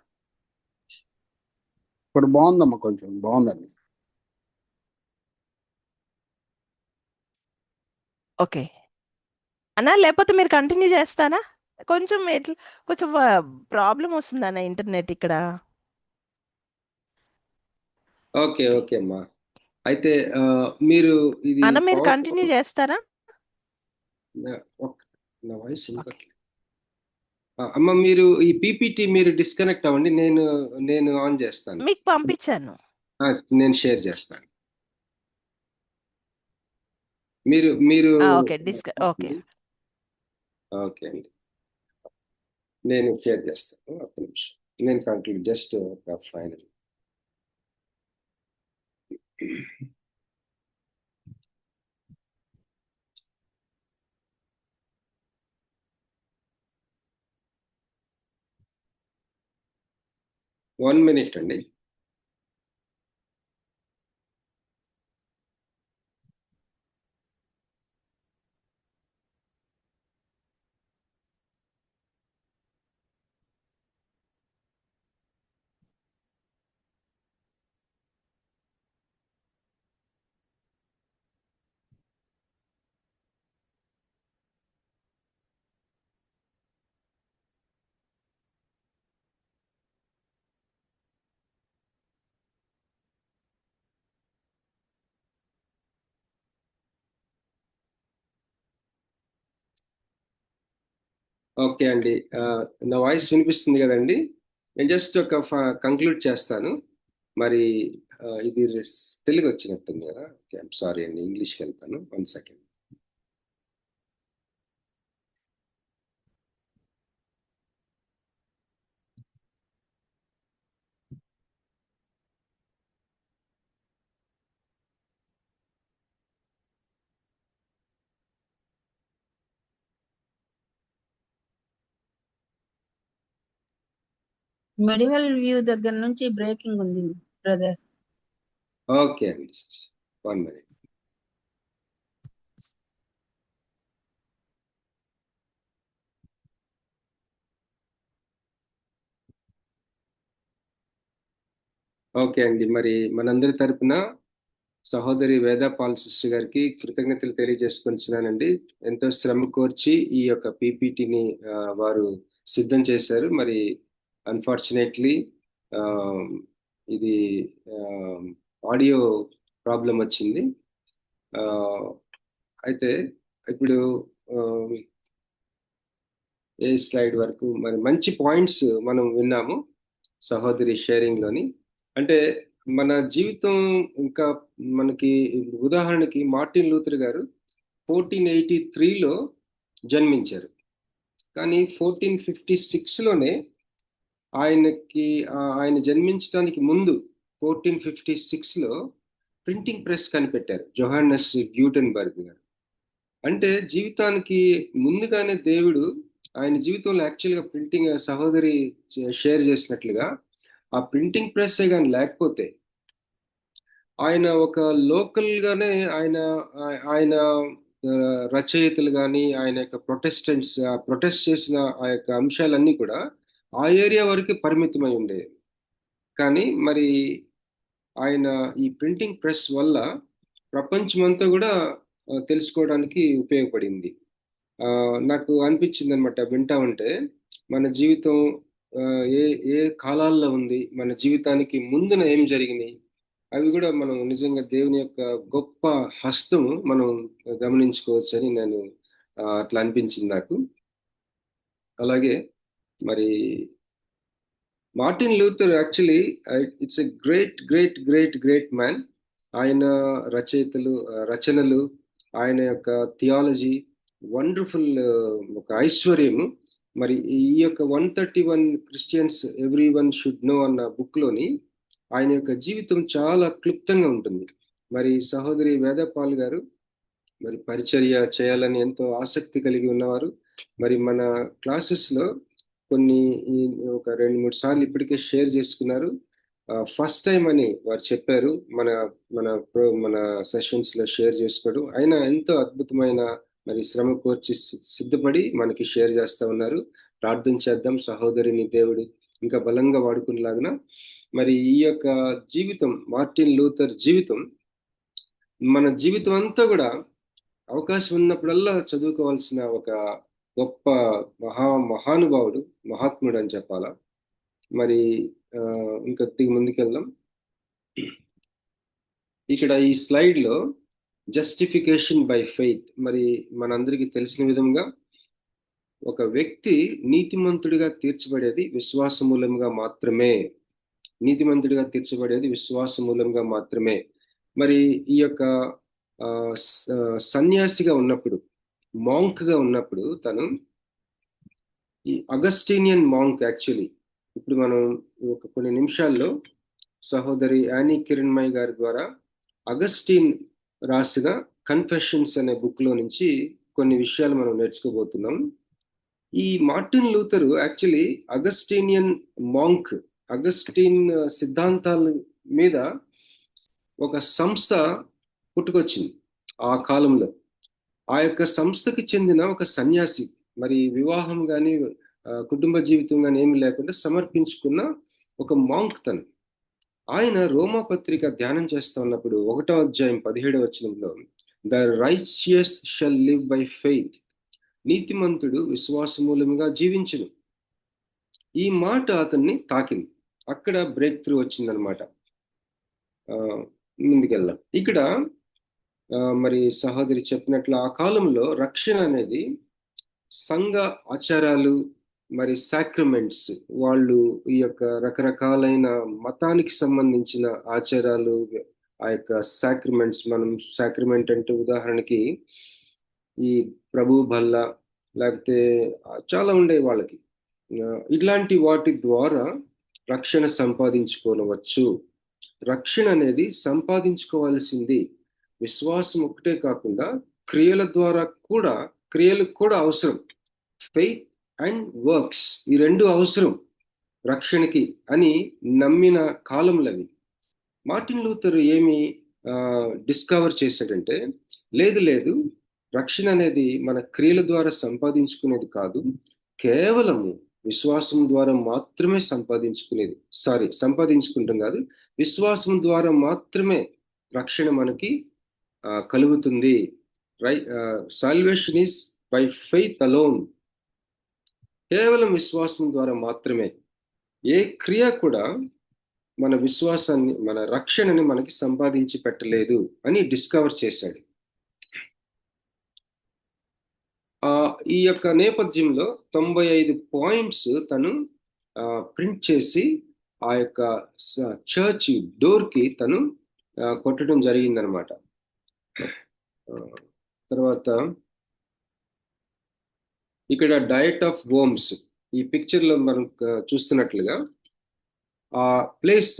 C: ఇప్పుడు బాగుందమ్మా, కొంచెం బాగుందండి.
E: ఓకే అన్నా, లేకపోతే మీరు కంటిన్యూ చేస్తారా? కొంచెం కొంచెం ప్రాబ్లం వస్తుందన్న ఇంటర్నెట్ ఇక్కడ.
D: ఓకే ఓకే అమ్మా. అయితే మీరు ఇది
E: అన్న మీరు
D: పవర్
E: కంటిన్యూ చేస్తారా?
D: నా వాయిస్ వినపట్లేదు. అమ్మ, మీరు ఈ పీపీటీ మీరు డిస్కనెక్ట్ అవ్వండి, నేను ఆన్ చేస్తాను.
E: మీకు పంపించాను.
D: నేను షేర్ చేస్తాను. మీరు మీరు
E: ఓకే ఓకే
D: ఓకే అండి, నేను షేర్ చేస్తాను. ఒక్క నిమిషం, నేను కంక్లూడ్ జస్ట్ ఒక ఫైనల్. వన్ మినిట్ అండి. ఓకే అండి, నా వాయిస్ వినిపిస్తుంది కదండి? నేను జస్ట్ ఒక కంక్లూడ్ చేస్తాను. మరి ఇది తెలుగు వచ్చినట్టుంది కదా? ఓకే, ఐమ్ సారీ అండి, ఇంగ్లీష్కి వెళ్తాను. 1 సెకండ్.
A: మెడివల్ వ్యూ దగ్గర నుంచి బ్రేకింగ్ ఉంది బ్రదర్.
D: ఓకే అండి, 1 మినిట్. ఓకే అండి, మరి మనందరి తరపున సహోదరి వేద పాల్ సిస్టర్ గారికి కృతజ్ఞతలు తెలియజేసుకుంటున్నానండి. ఎంతో శ్రమ కోర్చి ఈ యొక్క పీపీటీని వారు సిద్ధం చేశారు. మరి అన్ఫార్చునేట్లీ ఇది ఆడియో ప్రాబ్లం వచ్చింది. అయితే ఇప్పుడు ఏ స్లైడ్ వరకు మరి మంచి పాయింట్స్ మనం విన్నాము సహోదరి షేరింగ్ లోని. అంటే మన జీవితం ఇంకా మనకి ఉదాహరణకి మార్టిన్ లూథర్ గారు 1483లో జన్మించారు. కానీ 1456లోనే ఆయన జన్మించడానికి ముందు 1456లో ప్రింటింగ్ ప్రెస్ కనిపెట్టారు జోహానస్ గ్యూటెన్బర్గ్ గారు. అంటే జీవితానికి ముందుగానే దేవుడు ఆయన జీవితంలో యాక్చువల్గా ప్రింటింగ్ సహోదరి షేర్ చేసినట్లుగా ఆ ప్రింటింగ్ ప్రెస్ కానీ లేకపోతే ఆయన ఒక లోకల్ గానే ఆయన రచయితలు కానీ ఆయన యొక్క ప్రొటెస్ట్ చేసిన ఆ యొక్క అంశాలన్నీ కూడా ఆ ఏరియా వరకు పరిమితమై ఉండేవి. కానీ మరి ఆయన ఈ ప్రింటింగ్ ప్రెస్ వల్ల ప్రపంచమంతా కూడా తెలుసుకోవడానికి ఉపయోగపడింది. నాకు అనిపించింది అనమాట వింటా ఉంటే మన జీవితం ఏ ఏ కాలాల్లో ఉంది, మన జీవితానికి ముందున ఏం జరిగినాయి, అవి కూడా మనం నిజంగా దేవుని యొక్క గొప్ప హస్తము మనం గమనించుకోవచ్చు అని నేను అట్లా అనిపించింది నాకు. అలాగే మరి Martin Luther actually it's a great man. ఆయన రచనలు, ఆయన యొక్క థియాలజీ వండర్ఫుల్, ఒక ఐశ్వర్యము. మరి ఈ యొక్క 131 Christians every one should know అన్న బుక్లోని ఆయన యొక్క జీవితం చాలా క్లుప్తంగా ఉంటుంది. మరి సహోదరి వేదపాల్ గారు మరి పరిచర్య చేయాలని ఎంతో ఆసక్తి కలిగి ఉన్నవారు. మరి మన క్లాసెస్లో ఒక 2-3 సార్లు ఇప్పటికే షేర్ చేసుకున్నారు. ఫస్ట్ టైం అని వారు చెప్పారు మన సెషన్స్ లో షేర్ చేసుకోవడం. ఆయన ఎంతో అద్భుతమైన మరి శ్రమ కోర్చి సిద్ధపడి మనకి షేర్ చేస్తా ఉన్నారు. ప్రార్థన చేద్దాం సహోదరిని దేవుడు ఇంకా బలంగా వాడుకునేలాగిన. మరి ఈ యొక్క జీవితం, మార్టిన్ లూథర్ జీవితం, మన జీవితం అంతా కూడా అవకాశం ఉన్నప్పుడల్లా చదువుకోవాల్సిన ఒక గొప్ప మహానుభావుడు, మహాత్ముడు అని చెప్పాలా. మరి ఇంకా ముందుకెళ్దాం. ఇక్కడ ఈ స్లైడ్ లో జస్టిఫికేషన్ బై ఫెయిత్. మరి మనందరికీ తెలిసిన విధంగా ఒక వ్యక్తి నీతిమంతుడిగా తీర్చబడేది విశ్వాస మూలంగా మాత్రమే. మరి ఈ యొక్క సన్యాసిగా ఉన్నప్పుడు, మాంక్ గా ఉన్నప్పుడు, తను ఈ అగస్టీనియన్ మాంక్ యాక్చువల్లీ ఇప్పుడు మనం కొన్ని నిమిషాల్లో సహోదరి యానీ కిరణ్మయ్ గారి ద్వారా అగస్టీన్ రాసిన కన్ఫెషన్స్ అనే బుక్ లో నుంచి కొన్ని విషయాలు మనం నేర్చుకోబోతున్నాం. ఈ Martin Luther actually Augustinian monk, Augustine సిద్ధాంతాల మీద ఒక సంస్థ పుట్టుకొచ్చింది ఆ కాలంలో. ఆ యొక్క సంస్థకి చెందిన ఒక సన్యాసి, మరి వివాహం కానీ కుటుంబ జీవితం కానీ ఏమి లేకుండా సమర్పించుకున్న ఒక మాంక్ తను. ఆయన రోమా పత్రిక ధ్యానం చేస్తా ఉన్నప్పుడు 1వ అధ్యాయం 17వ వచనంలో the righteous shall live by faith, నీతిమంతుడు విశ్వాస మూలముగా జీవించును. ఈ మాట అతన్ని తాకింది. అక్కడ బ్రేక్ త్రూ వచ్చిందనమాట. ముందుకెళ్దాం. ఇక్కడ మరి సహోదరి చెప్పినట్లు ఆ కాలంలో రక్షణ అనేది సంఘ ఆచారాలు, మరి సాక్రమెంట్స్, వాళ్ళు ఈ యొక్క రకరకాలైన మతానికి సంబంధించిన ఆచారాలు, ఆ యొక్క సాక్రమెంట్స్, మనం సాక్రమెంట్ అంటే ఉదాహరణకి ఈ ప్రభు బల్ల, లేకపోతే చాలా ఉండే వాళ్ళకి, ఇట్లాంటి వాటి ద్వారా రక్షణ సంపాదించుకోవచ్చు. రక్షణ అనేది సంపాదించుకోవాల్సింది విశ్వాసం ఒకటే కాకుండా క్రియల ద్వారా కూడా, క్రియలు కూడా అవసరం. ఫెయిత్ అండ్ వర్క్స్, ఈ రెండు అవసరం రక్షణకి అని నమ్మిన కాలంలోవి. మార్టిన్ లూథర్ ఏమి డిస్కవర్ చేశాడంటే, లేదు, రక్షణ అనేది మన క్రియల ద్వారా సంపాదించుకునేది కాదు, కేవలము విశ్వాసం ద్వారా మాత్రమే సంపాదించుకుంటాం కాదు, విశ్వాసం ద్వారా మాత్రమే రక్షణ మనకి కలుగుతుంది. Salvation is by faith alone, కేవలం విశ్వాసం ద్వారా మాత్రమే. ఏ క్రియ కూడా మన విశ్వాసాన్ని, మన రక్షణని మనకి సంపాదించి పెట్టలేదు అని డిస్కవర్ చేశాడు. ఈ యొక్క నేపథ్యంలో 95 పాయింట్స్ తను ప్రింట్ చేసి ఆ యొక్క చర్చ్ డోర్ కి తను కొట్టడం జరిగిందనమాట. తర్వాత ఇక్కడ డయట్ ఆఫ్ వోమ్స్ ఈ పిక్చర్ లో మనం చూస్తున్నట్లుగా ఆ ప్లేస్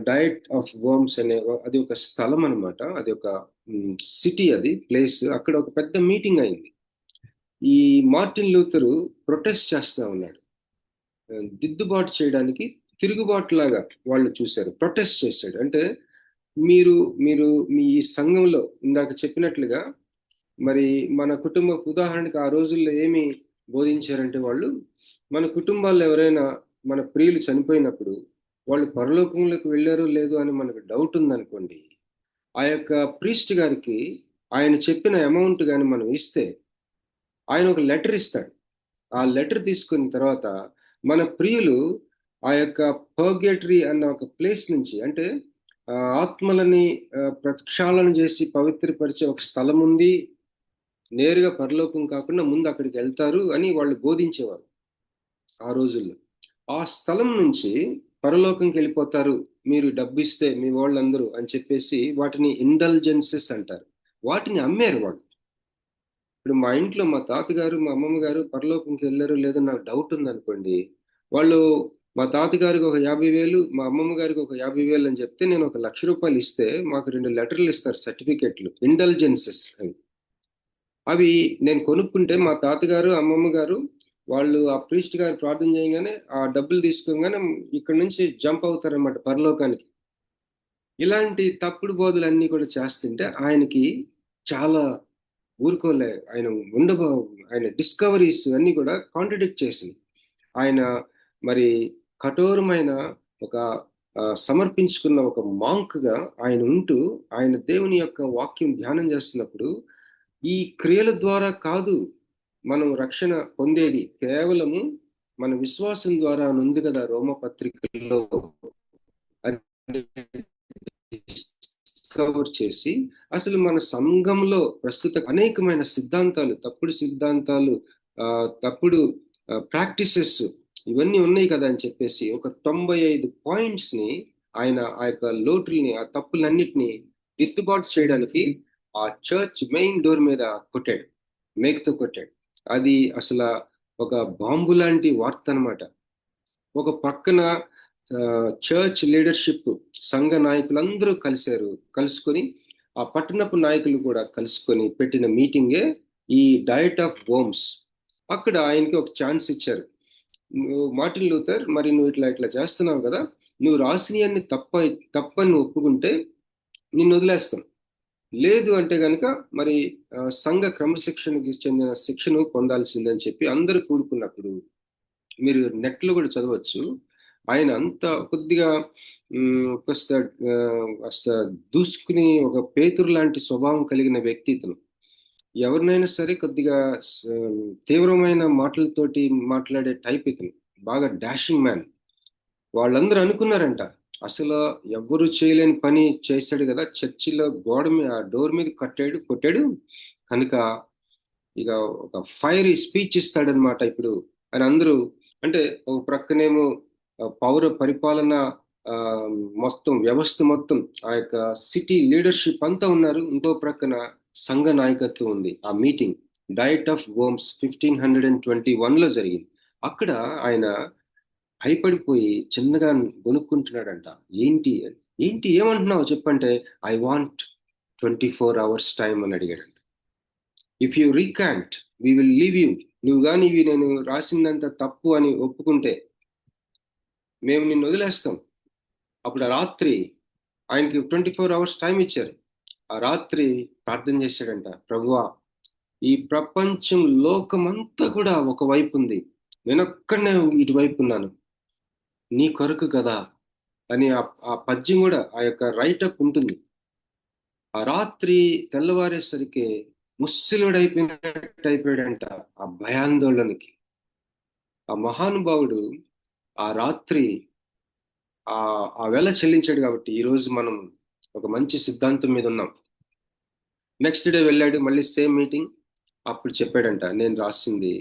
D: డయట్ ఆఫ్ వోమ్స్ అనే అది ఒక స్థలం అనమాట. అది ఒక సిటీ, అది ప్లేస్. అక్కడ ఒక పెద్ద మీటింగ్ అయింది. ఈ మార్టిన్ లూథరు ప్రొటెస్ట్ చేస్తా ఉన్నాడు. దిద్దుబాటు చేయడానికి తిరుగుబాటు లాగా వాళ్ళు చూశారు. ప్రొటెస్ట్ చేశాడు. అంటే మీరు మీరు మీ సంఘంలో ఇందాక చెప్పినట్లుగా మరి మన కుటుంబ ఉదాహరణకి ఆ రోజుల్లో ఏమి బోధించారంటే వాళ్ళు మన కుటుంబాల్లో ఎవరైనా మన ప్రియులు చనిపోయినప్పుడు వాళ్ళు పరలోకంలోకి వెళ్ళారో లేదో అని మనకు డౌట్ ఉందనుకోండి, ఆ యొక్క ప్రీస్ట్ గారికి ఆయన చెప్పిన అమౌంట్ కానీ మనం ఇస్తే ఆయన ఒక లెటర్ ఇస్తాడు. ఆ లెటర్ తీసుకున్న తర్వాత మన ప్రియులు ఆ యొక్క పర్గేటరీ అన్న ఒక ప్లేస్ నుంచి, అంటే ఆత్మలని ప్రక్షాళన చేసి పవిత్రపరిచే ఒక స్థలం ఉంది, నేరుగా పరలోకం కాకుండా ముందు అక్కడికి వెళ్తారు అని వాళ్ళు బోధించేవారు ఆ రోజుల్లో. ఆ స్థలం నుంచి పరలోకంకి వెళ్ళిపోతారు మీరు డబ్బు ఇస్తే మీ వాళ్ళందరూ అని చెప్పేసి వాటిని ఇండల్జెన్సెస్ అంటారు. వాటిని అమ్మారు వాళ్ళు. ఇప్పుడు మా ఇంట్లో మా తాతగారు మా అమ్మమ్మ గారు పరలోకంకి వెళ్ళారు లేదో నాకు డౌట్ ఉంది వాళ్ళు మా తాతగారికి ఒక 50,000 మా అమ్మమ్మ గారికి ఒక 50,000 అని చెప్తే నేను ఒక ₹1,00,000 ఇస్తే మాకు 2 లెటర్లు ఇస్తారు, సర్టిఫికెట్లు, ఇండల్జెన్సెస్ అవి నేను కొనుక్కుంటే మా తాతగారు అమ్మమ్మ గారు వాళ్ళు ఆ ప్రీస్ట్ గారు ప్రార్థన చేయగానే ఆ డబ్బులు తీసుకోగానే ఇక్కడ నుంచి జంప్ అవుతారన్నమాట పరలోకానికి. ఇలాంటి తప్పుడు బోధలు అన్ని కూడా చేస్తుంటే ఆయనకి చాలా ఊరుకోలే. ఆయన డిస్కవరీస్ అన్ని కూడా కాంట్రడిక్ట్ చేసింది. ఆయన మరి కఠోరమైన ఒక సమర్పించుకున్న ఒక మాంక్ గా ఆయన ఉంటూ ఆయన దేవుని యొక్క వాక్యం ధ్యానం చేస్తున్నప్పుడు ఈ క్రియల ద్వారా కాదు మనం రక్షణ పొందేది, కేవలము మన విశ్వాసం ద్వారా ఉంది కదా రోమపత్రికల్లో డిస్కవర్ చేసి అసలు మన సంఘంలో ప్రస్తుత అనేకమైన సిద్ధాంతాలు, తప్పుడు సిద్ధాంతాలు, తప్పుడు ప్రాక్టీసెస్ ఇవన్నీ ఉన్నాయి కదా అని చెప్పేసి ఒక 95 పాయింట్స్ ని ఆయన ఆ యొక్క లోటుల్ని, ఆ తప్పులన్నిటిని దిద్దుబాటు చేయడానికి ఆ చర్చ్ మెయిన్ డోర్ మీద కొట్టాడు, మేకుతో కొట్టాడు. అది అసలు ఒక బాంబు లాంటి వార్త అనమాట. ఒక పక్కన చర్చ్ లీడర్షిప్, సంఘ నాయకులందరూ కలుసుకొని ఆ పట్టణపు నాయకులు కూడా కలుసుకొని పెట్టిన మీటింగే ఈ డయట్ ఆఫ్ వోమ్స్. అక్కడ ఆయనకి ఒక ఛాన్స్ ఇచ్చారు. మార్టిన్ లూథర్, మరి నువ్వు ఇట్లా చేస్తున్నావు కదా, నువ్వు రాసినవన్నీ తప్పని ఒప్పుకుంటే నిన్ను వదిలేస్తాం, లేదు అంటే కనుక మరి సంఘ క్రమశిక్షణకి చెందిన శిక్షను పొందాల్సిందని చెప్పి అందరూ కూడుకున్నప్పుడు మీరు నెట్లో కూడా చదవచ్చు. ఆయన అంత కొద్దిగా దూసుకుని ఒక పేతురు లాంటి స్వభావం కలిగిన వ్యక్తి ఇతను. ఎవరినైనా సరే కొద్దిగా తీవ్రమైన మాటలతోటి మాట్లాడే టైప్ ఇతను, బాగా డాషింగ్ మ్యాన్. వాళ్ళందరూ అనుకున్నారంట అసలు ఎవ్వరు చేయలేని పని చేశాడు కదా, చర్చిలో గోడ మీద ఆ డోర్ మీద కొట్టాడు కనుక ఇక ఒక ఫైరీ స్పీచ్ ఇస్తాడనమాట ఇప్పుడు అని అందరూ. అంటే ఒక ప్రక్కనేమో పౌర పరిపాలన మొత్తం వ్యవస్థ మొత్తం ఆ యొక్క సిటీ లీడర్షిప్ అంతా ఉన్నారు, ఇంకో ప్రక్కన సంఘ నాయకత్వం ఉంది. ఆ మీటింగ్ డయట్ ఆఫ్ వోమ్స్ 1521లో జరిగింది. అక్కడ ఆయన భయపడిపోయి చిన్నగా గొనుక్కుంటున్నాడంట. ఏంటి ఏమంటున్నావు చెప్పంటే, ఐ వాంట్ 24 hours టైం అని అడిగాడంట. If you recant we will leave you. నువ్వు కానీ ఇవి నేను రాసిందంత తప్పు అని ఒప్పుకుంటే మేము నిన్ను వదిలేస్తాం. అప్పుడు ఆ రాత్రి ఆయనకి 24 hours టైం ఇచ్చారు. ఆ రాత్రి ప్రార్థన చేశాడంట, ప్రభువా ఈ ప్రపంచం లోకమంతా కూడా ఒకవైపు ఉంది, నేను ఒక్కడనే ఇటువైపు ఉన్నాను, నీ కొరకు కదా అని ఆ పద్యం కూడా ఆ యొక్క రైటప్ ఉంటుంది. ఆ రాత్రి తెల్లవారేసరికి అయిపోయాడంట ఆ భయాందోళనకి. ఆ మహానుభావుడు ఆ రాత్రి ఆ వెల చెల్లించాడు కాబట్టి ఈరోజు మనం ఒక మంచి సిద్ధాంతం మీద ఉన్నాం. నెక్స్ట్ డే వెళ్ళాడు, మళ్ళీ సేమ్ మీటింగ్. అప్పుడు చెప్పాడంట, నేను రాసింది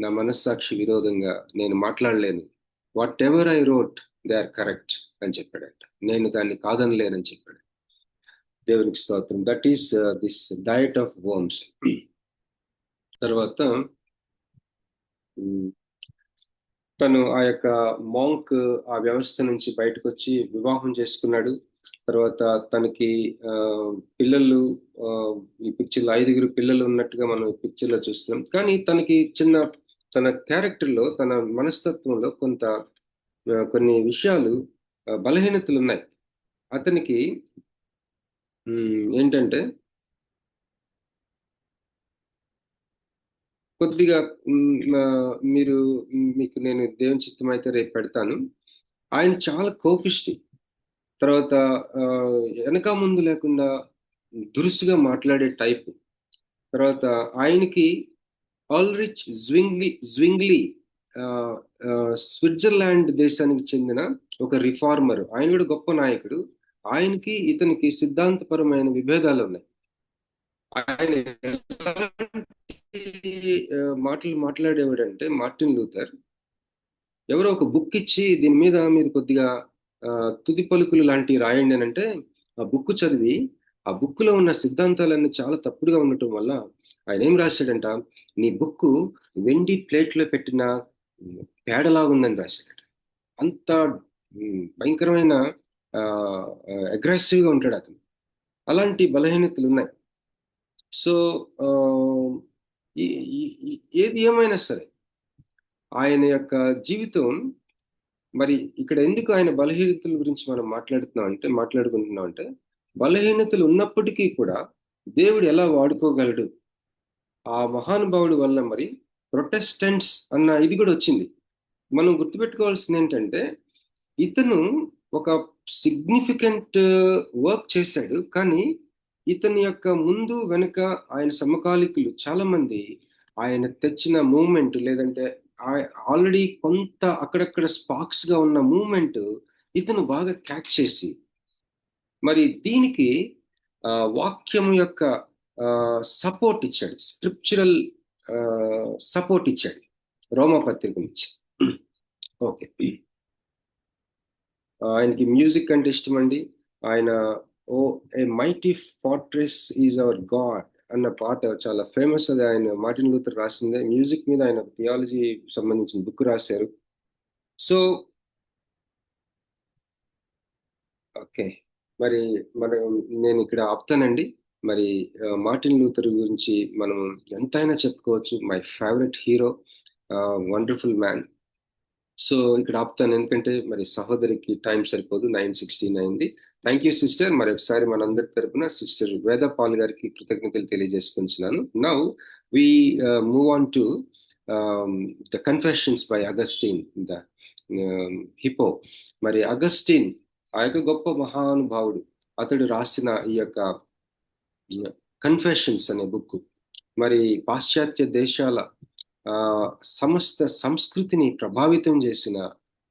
D: నా మనస్సాక్షి విరోధంగా నేను మాట్లాడలేను. Whatever I wrote they are correct అని చెప్పాడంట. నేను దాన్ని కాదనలేనని చెప్పాడు. దేవునికి స్తోత్రం. That is this Diet of Worms. తర్వాత తను ఆ యొక్క మాంక్ ఆ వ్యవస్థ నుంచి బయటకు వచ్చి వివాహం చేసుకున్నాడు. తర్వాత తనకి పిల్లలు, ఈ పిక్చర్లో 5 పిల్లలు ఉన్నట్టుగా మనం ఈ పిక్చర్లో చూస్తున్నాం. కానీ తనకి తన క్యారెక్టర్లో, తన మనస్తత్వంలో కొన్ని విషయాలు, బలహీనతలు ఉన్నాయి. అతనికి ఏంటంటే కొద్దిగా మీకు నేను దేవుని చిత్తం అయితే రేపు పెడతాను. ఆయన చాలా కోపిష్టి. తర్వాత వెనక ముందు లేకుండా దురుసుగా మాట్లాడే టైప్. తర్వాత ఆయనకి ఆల్రిచ్ జ్వింగ్లీ స్విట్జర్లాండ్ దేశానికి చెందిన ఒక రిఫార్మర్. ఆయన కూడా గొప్ప నాయకుడు. ఆయనకి ఇతనికి సిద్ధాంతపరమైన విభేదాలు ఉన్నాయి. ఆయన మాటలు మాట్లాడేవాడంటే మార్టిన్ లూథర్ ఎవరో ఒక బుక్ ఇచ్చి దీని మీద మీరు కొద్దిగా తుది పలుకులు లాంటివి రాయండి అని అంటే, ఆ బుక్ చదివి ఆ బుక్లో ఉన్న సిద్ధాంతాలన్నీ చాలా తప్పుడుగా ఉండటం వల్ల ఆయన ఏం రాశాడంట, నీ బుక్ వెండి ప్లేట్లో పెట్టిన పేడలాగా ఉందని రాశాడట. అంత భయంకరమైన అగ్రెసివ్గా ఉంటాడు అతను. అలాంటి బలహీనతలు ఉన్నాయి. సో ఏది ఏమైనా సరే ఆయన యొక్క జీవితం, మరి ఇక్కడ ఎందుకు ఆయన బలహీనతల గురించి మనం మాట్లాడుకుంటున్నాం అంటే బలహీనతలు ఉన్నప్పటికీ కూడా దేవుడు ఎలా వాడుకోగలడు. ఆ మహానుభావుడి వల్ల మరి ప్రొటెస్టెంట్స్ అన్న ఇది కూడా వచ్చింది. మనం గుర్తుపెట్టుకోవాల్సింది ఏంటంటే, ఇతను ఒక సిగ్నిఫికెంట్ వర్క్ చేశాడు. కానీ ఇతని యొక్క ముందు వెనుక ఆయన సమకాలికులు చాలా మంది ఆయన తెచ్చిన మూమెంట్, లేదంటే ఆల్రెడీ కొంత అక్కడక్కడ స్పార్క్స్ గా ఉన్న మూమెంట్ ఇతను బాగా క్యాచ్ చేసి, మరి దీనికి వాక్యము యొక్క సపోర్ట్ ఇచ్చాడు, స్క్రిప్చురల్ సపోర్ట్ ఇచ్చాడు రోమపత్రిక నుంచి. ఓకే, ఆయనకి మ్యూజిక్ అంటే ఇష్టం అండి. ఆయన a mighty fortress is our God అన్న పాట చాలా ఫేమస్. అది ఆయన మార్టిన్ లూథర్ రాసిందే. మ్యూజిక్ మీద ఆయన థియాలజీ సంబంధించిన బుక్ రాశారు. సో ఓకే, మరి నేను ఇక్కడ ఆపుతానండి. మరి మార్టిన్ లూథర్ గురించి మనం ఎంతైనా చెప్పుకోవచ్చు. My favourite hero, wonderful man. So ఇక్కడ ఆపుతాను, ఎందుకంటే మరి సహోదరికి టైం సరిపోదు. 9:16 అయింది. Thank you sister. మరి ఒకసారి మనందరి తరపున సిస్టర్ వేద పాల్ గారికి కృతజ్ఞతలు తెలియజేసుకుంటున్నాను. Now we move on to the confessions by Augustine the Hippo. మరి అగస్టిన్ ఆ యొక్క గొప్ప మహానుభావుడు, అతడు రాసిన ఈ యొక్క కన్ఫెషన్స్ అనే బుక్ మరి పాశ్చాత్య దేశాల సమస్త సంస్కృతిని ప్రభావితం చేసిన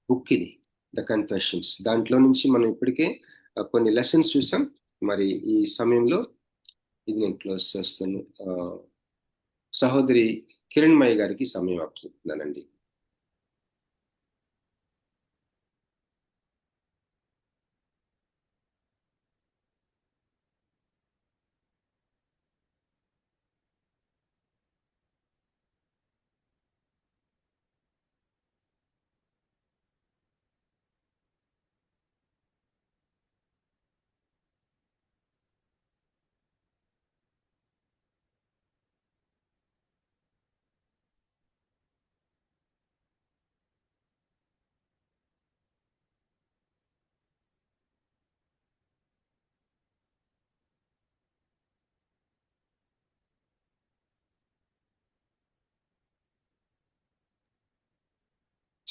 D: బుక్ ఇది, ద కన్ఫెషన్స్. దాంట్లో నుంచి మనం ఇప్పటికే కొన్ని లెసన్స్ చూసాం. మరి ఈ సమయంలో ఇది నేను క్లోజ్ చేస్తాను. సహోదరి కిరణ్మయ్య గారికి సమయం అప్పుతున్నానండి.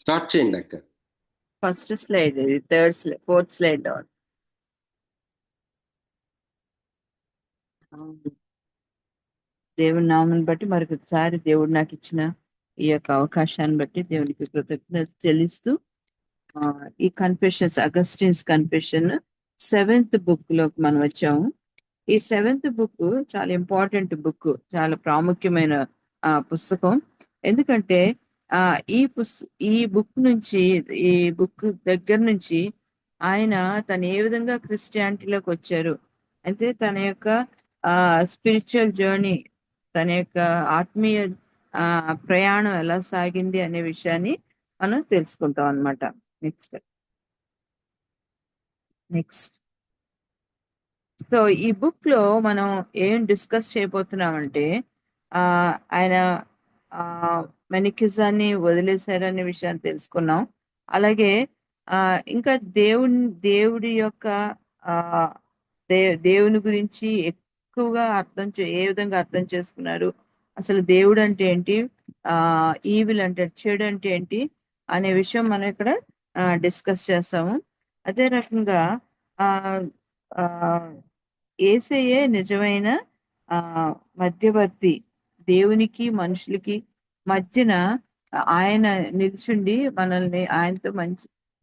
D: స్టార్ట్ చేయండి అక్క.
B: ఫస్ట్ స్లైడ్, ఇది ఫోర్త్ స్లైడ్. దేవుని నామని బట్టి మరొకసారి దేవుడు నాకు ఇచ్చిన ఈ యొక్క అవకాశాన్ని బట్టి దేవునికి కృతజ్ఞత చెల్లిస్తూ ఈ కన్ఫెషన్స్, అగస్టిన్స్ కన్ఫెషన్ 7th బుక్ లోకి మనం వచ్చాము. ఈ 7th బుక్ చాలా ఇంపార్టెంట్ బుక్, చాలా ప్రాముఖ్యమైన పుస్తకం. ఎందుకంటే ఈ బుక్ నుంచి, ఈ బుక్ దగ్గర నుంచి ఆయన తను ఏ విధంగా క్రిస్టియానిటీలోకి వచ్చారు, అయితే తన యొక్క స్పిరిచువల్ జర్నీ, తన యొక్క ఆత్మీయ ప్రయాణం ఎలా సాగింది అనే విషయాన్ని మనం తెలుసుకుంటాం అన్నమాట. నెక్స్ట్ సో ఈ బుక్ లో మనం ఏం డిస్కస్ చేయబోతున్నామంటే ఆయన మెనికిజాన్ని వదిలేశారనే విషయాన్ని తెలుసుకున్నాం. అలాగే ఇంకా దేవుడి యొక్క దేవుని గురించి ఎక్కువగా ఏ విధంగా అర్థం చేసుకున్నారు, అసలు దేవుడు అంటే ఏంటి, ఈవిల్ అంటే చెడు అంటే ఏంటి అనే విషయం మనం ఇక్కడ డిస్కస్ చేస్తాము. అదే రకంగా యేసయ్యే నిజమైన మధ్యవర్తి, దేవునికి మనుషులకి మధ్యన ఆయన నిల్చుండి మనల్ని ఆయనతో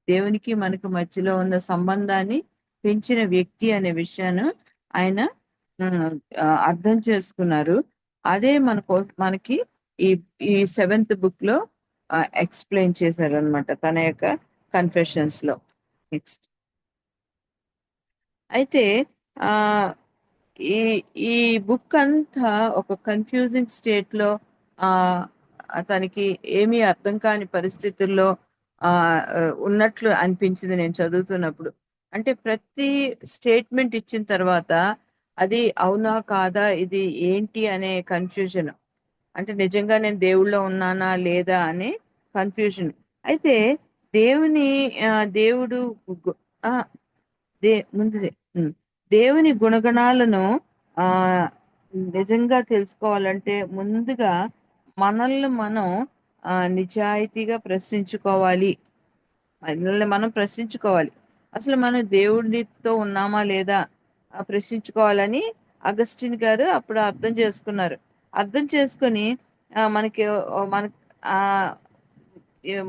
B: దేవునికి మనకు మధ్యలో ఉన్న సంబంధాన్ని పెంచిన వ్యక్తి అనే విషయాన్ని ఆయన అర్థం చేసుకున్నారు. అదే మనకి ఈ 7th బుక్ లో ఎక్స్ప్లెయిన్ చేశారు అనమాట తన యొక్క కన్ఫెషన్స్ లో. నెక్స్ట్ అయితే ఈ బుక్ అంతా ఒక కన్ఫ్యూజింగ్ స్టేట్ లో తనకి ఏమీ అర్థం కాని పరిస్థితుల్లో ఉన్నట్లు అనిపించింది నేను చదువుతున్నప్పుడు. అంటే ప్రతి స్టేట్మెంట్ ఇచ్చిన తర్వాత అది అవునా కాదా, ఇది ఏంటి అనే కన్ఫ్యూజన్, అంటే నిజంగా నేను దేవుళ్ళో ఉన్నానా లేదా అనే కన్ఫ్యూజన్. అయితే దేవుని గుణగణాలను నిజంగా తెలుసుకోవాలంటే ముందుగా మనల్ని మనం నిజాయితీగా ప్రశ్నించుకోవాలి. అసలు మనం దేవుడితో ఉన్నామా లేదా ప్రశ్నించుకోవాలని అగస్టిన్ గారు అప్పుడు అర్థం చేసుకొని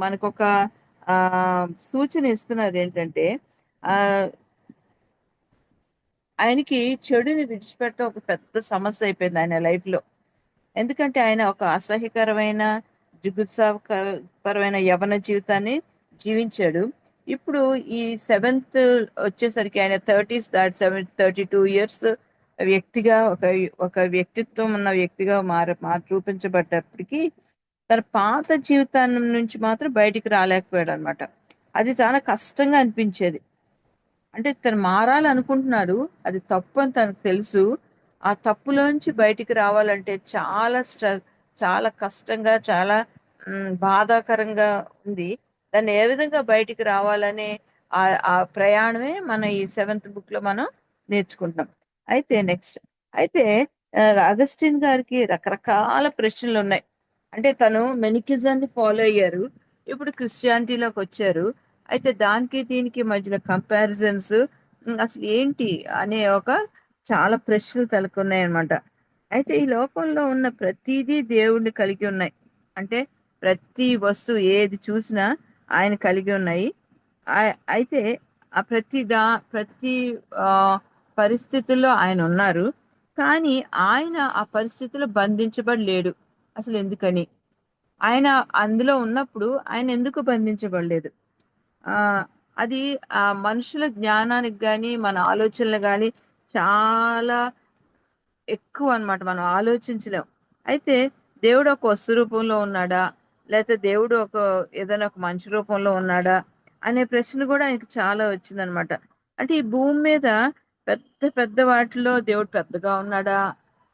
B: మనకొక సూచన ఇస్తున్నారు. ఏంటంటే ఆయనకి చెడుని విడిచిపెట్టడం ఒక పెద్ద సమస్య అయిపోయింది ఆయన లైఫ్ లో. ఎందుకంటే ఆయన ఒక అసహ్యకరమైన జుగుత్సాహపరమైన యవన జీవితాన్ని జీవించాడు. ఇప్పుడు ఈ 7th వచ్చేసరికి ఆయన 30s దాటి 32 years వ్యక్తిగా ఒక వ్యక్తిత్వం ఉన్న వ్యక్తిగా చూపించబడ్డప్పటికీ తన పాత జీవితాన్ని నుంచి మాత్రం బయటికి రాలేకపోయాడు అనమాట. అది చాలా కష్టంగా అనిపించేది. అంటే తను మారాలనుకుంటున్నాడు, అది తప్పు అని తనకు తెలుసు. ఆ తప్పులోంచి బయటికి రావాలంటే చాలా కష్టంగా, చాలా బాధాకరంగా ఉంది. దాన్ని ఏ విధంగా బయటికి రావాలనే ఆ ప్రయాణమే మన ఈ 7th బుక్ లో మనం నేర్చుకుంటాం. అయితే అగస్టిన్ గారికి రకరకాల ప్రశ్నలు ఉన్నాయి. అంటే తను మెనికిజాన్ని ఫాలో అయ్యారు, ఇప్పుడు క్రిస్టియానిటీలోకి వచ్చారు. అయితే దానికి దీనికి మధ్యలో కంపారిజన్స్ అసలు ఏంటి అనే చాలా ప్రశ్నలు తలకున్నాయి అనమాట. అయితే ఈ లోకంలో ఉన్న ప్రతిదీ దేవుణ్ణి కలిగి ఉన్నాయి. అంటే ప్రతి వస్తువు ఏది చూసినా ఆయన కలిగి ఉన్నాయి. అయితే ఆ ప్రతి పరిస్థితుల్లో ఆయన ఉన్నారు, కానీ ఆయన ఆ పరిస్థితుల్లో బంధించబడలేడు. అసలు ఎందుకని? ఆయన అందులో ఉన్నప్పుడు ఆయన ఎందుకు బంధించబడలేదు? అది మనుషుల జ్ఞానానికి కానీ మన ఆలోచనలు కానీ చాలా ఎక్కువ అన్నమాట, మనం ఆలోచించలేం. అయితే దేవుడు ఒక వస్తు రూపంలో ఉన్నాడా, లేకపోతే దేవుడు ఏదైనా ఒక మనిషి రూపంలో ఉన్నాడా అనే ప్రశ్న కూడా ఆయనకి చాలా వచ్చిందనమాట. అంటే ఈ భూమి మీద పెద్ద పెద్ద వాటిలో దేవుడు పెద్దగా ఉన్నాడా,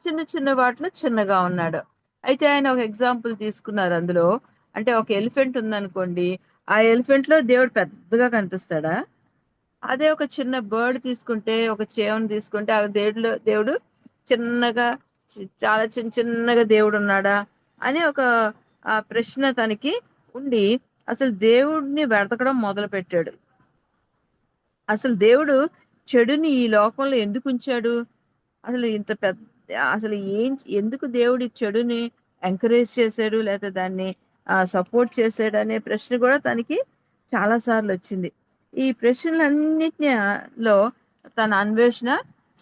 B: చిన్న చిన్న వాటిలో చిన్నగా ఉన్నాడు. అయితే ఆయన ఒక ఎగ్జాంపుల్ తీసుకున్నారు అందులో. అంటే ఒక ఎలిఫెంట్ ఉందనుకోండి, ఆ ఎలిఫెంట్ లో దేవుడు పెద్దగా కనిపిస్తాడా? అదే ఒక చిన్న బర్డ్ తీసుకుంటే, ఒక చేవను తీసుకుంటే ఆ దేవుడు చిన్నగా, చాలా చిన్నగా దేవుడు ఉన్నాడా అని ఒక ప్రశ్న తనకి ఉండి అసలు దేవుడిని వెతకడం మొదలు పెట్టాడు. అసలు దేవుడు చెడుని ఈ లోకంలో ఎందుకు ఉంచాడు? అసలు ఇంత పెద్ద అసలు ఎందుకు దేవుడి చెడుని ఎంకరేజ్ చేశాడు, లేకపోతే దాన్ని సపోర్ట్ చేశాడు అనే ప్రశ్న కూడా తనకి చాలా సార్లు వచ్చింది. ఈ ప్రశ్నలన్నిటిలో తన అన్వేషణ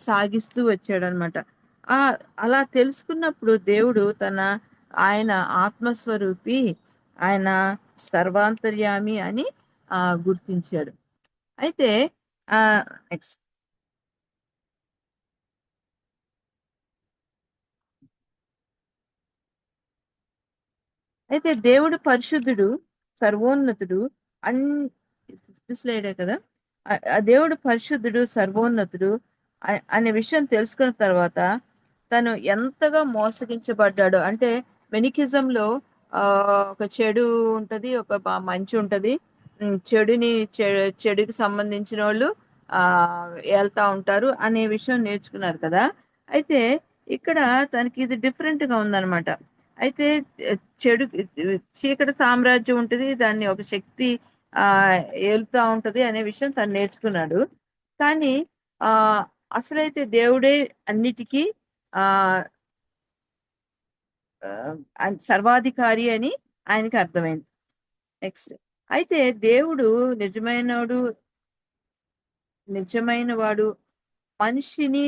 B: సాగిస్తూ వచ్చాడనమాట. అలా తెలుసుకున్నప్పుడు దేవుడు ఆయన ఆత్మస్వరూపి, ఆయన సర్వాంతర్యామి అని గుర్తించాడు. అయితే నెక్స్ట్ అయితే దేవుడు పరిశుద్ధుడు, సర్వోన్నతుడు ఫిఫ్త్ స్లైడే కదా. ఆ దేవుడు పరిశుద్ధుడు, సర్వోన్నతుడు అనే విషయం తెలుసుకున్న తర్వాత తను ఎంతగా మోసగించబడ్డాడు అంటే, మెనికిజంలో ఒక చెడు ఉంటది, ఒక మంచి ఉంటది. చెడుకి సంబంధించిన వాళ్ళు వెళ్తా ఉంటారు అనే విషయం నేర్చుకున్నారు కదా. అయితే ఇక్కడ తనకి ఇది డిఫరెంట్ గా ఉందన్నమాట. అయితే చెడు చీకటి సామ్రాజ్యం ఉంటుంది, దాన్ని ఒక శక్తి ఏలుతా ఉంటది అనే విషయం తను నేర్చుకున్నాడు. కానీ ఆ అసలైతే దేవుడే అన్నిటికీ ఆ సర్వాధికారి అని ఆయనకి అర్థమైంది. నెక్స్ట్ అయితే దేవుడు నిజమైన వాడు. మనిషిని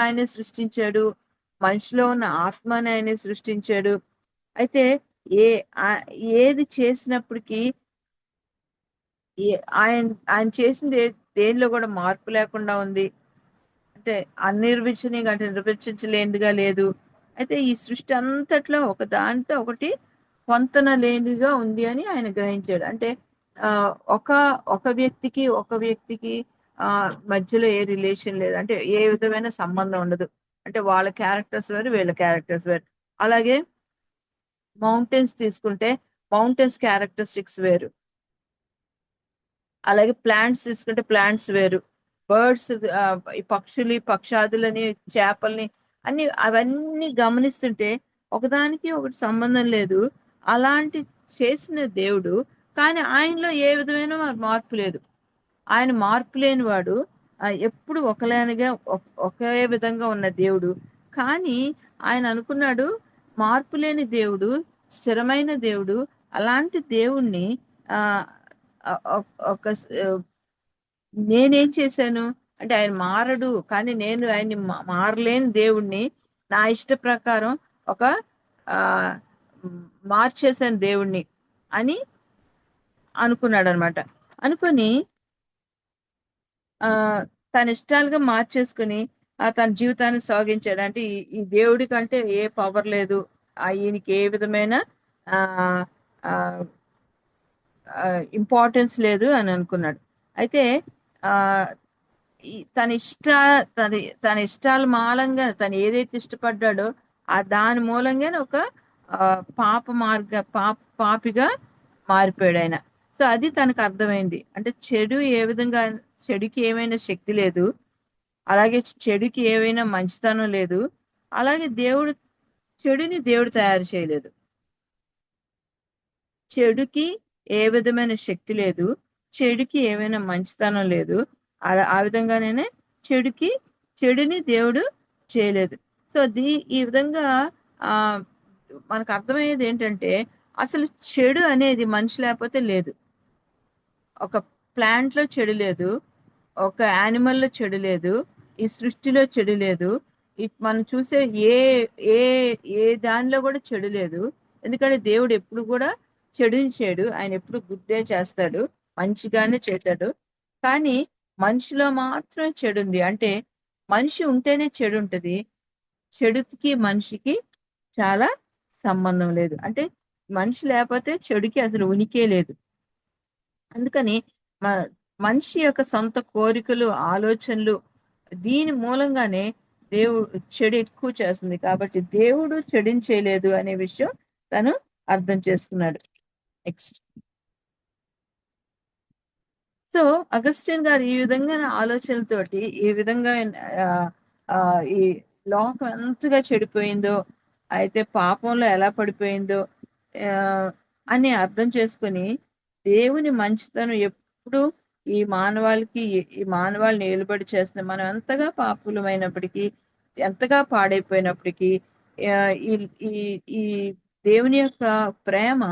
B: ఆయన సృష్టించాడు, మనిషిలో ఉన్న ఆత్మని ఆయన సృష్టించాడు. అయితే ఏది చేసినప్పటికీ ఆయన చేసింది దేనిలో కూడా మార్పు లేకుండా ఉంది. అంటే అనిర్వచనీయంగా, అంటే నిర్వచించలేనిదిగా లేదు. అయితే ఈ సృష్టి అంతట్లో ఒక దాంతో ఒకటి పొంతన లేనిదిగా ఉంది అని ఆయన గ్రహించాడు. అంటే ఒక వ్యక్తికి మధ్యలో ఏ రిలేషన్ లేదు, అంటే ఏ విధమైన సంబంధం ఉండదు. అంటే వాళ్ళ క్యారెక్టర్స్ వేరు, వీళ్ళ క్యారెక్టర్స్ వేరు. అలాగే మౌంటైన్స్ తీసుకుంటే మౌంటైన్స్ క్యారెక్టరిస్టిక్స్ వేరు. అలాగే ప్లాంట్స్ తీసుకుంటే ప్లాంట్స్ వేరు. బర్డ్స్, ఈ పక్షాదులని, చేపల్ని అవన్నీ గమనిస్తుంటే ఒకదానికి ఒకటి సంబంధం లేదు. అలాంటి చేసిన దేవుడు, కానీ ఆయనలో ఏ విధమైన మార్పు లేదు. ఆయన మార్పు లేని వాడు, ఎప్పుడు ఒకలానిగా ఒకే విధంగా ఉన్న దేవుడు. కానీ ఆయన అనుకున్నాడు, మార్పు లేని దేవుడు, స్థిరమైన దేవుడు, అలాంటి దేవుణ్ణి నేనేం చేశాను అంటే, ఆయన మారడు, కానీ నేను ఆయన్ని మారలేని దేవుణ్ణి నా ఇష్ట ప్రకారం మార్చేశాను దేవుణ్ణి అని అనుకున్నాడు అనమాట. అనుకొని తన ఇష్టాలుగా మార్చేసుకుని తన జీవితాన్ని సాగించాడు. అంటే ఈ దేవుడి కంటే ఏ పవర్ లేదు, ఈయనకి ఏ విధమైన ఇంపార్టెన్స్ లేదు అని అనుకున్నాడు. అయితే తన ఇష్టాల మూలంగా తను ఏదైతే ఇష్టపడ్డాడో దాని మూలంగానే ఒక పాపిగా మారిపోయాడు ఆయన. సో అది తనకు అర్థమైంది. అంటే చెడుకి ఏమైనా శక్తి లేదు, అలాగే చెడుకి ఏమైనా మంచితనం లేదు, అలాగే చెడుని దేవుడు తయారు చేయలేదు. చెడుకి ఏ విధమైన శక్తి లేదు, చెడుకి ఏమైనా మంచితనం లేదు. ఆ విధంగానే చెడుని దేవుడు చేయలేదు. సో ఈ విధంగా మనకు అర్థమయ్యేది ఏంటంటే, అసలు చెడు అనేది మనిషి లేకపోతే లేదు. ఒక ప్లాంట్ లో చెడు లేదు, ఒక యానిమల్ లో చెడు లేదు, ఈ సృష్టిలో చెడు లేదు, మనం చూసే ఏ దానిలో కూడా చెడు లేదు. ఎందుకంటే దేవుడు ఎప్పుడు కూడా చెడుని చేయడు, ఆయన ఎప్పుడు గుడ్డే చేస్తాడు, మంచిగానే చేస్తాడు. కానీ మనిషిలో మాత్రం చెడు ఉంది. అంటే మనిషి ఉంటేనే చెడు ఉంటుంది, చెడుకి మనిషికి చాలా సంబంధం లేదు. అంటే మనిషి లేకపోతే చెడుకి అసలు ఉనికే లేదు. అందుకని మనిషి యొక్క సొంత కోరికలు, ఆలోచనలు, దీని మూలంగానే దేవుడు చెడు ఎక్కువ చేస్తుంది. కాబట్టి దేవుడు చెడుని చేయలేదు అనే విషయం తను అర్థం చేసుకున్నాడు. నెక్స్ట్, సో అగస్టిన్ గారు ఈ విధంగా ఆలోచనలతోటి, ఈ విధంగా ఈ లోకం ఎంతగా చెడిపోయిందో, అయితే పాపంలో ఎలా పడిపోయిందో అని అర్థం చేసుకుని, దేవుని మంచితనం ఎప్పుడు ఈ మానవాళిని ఏలుబడి చేస్తుంది. మనం ఎంతగా పాపులమైనప్పటికీ, ఎంతగా పాడైపోయినప్పటికీ ఈ దేవుని యొక్క ప్రేమ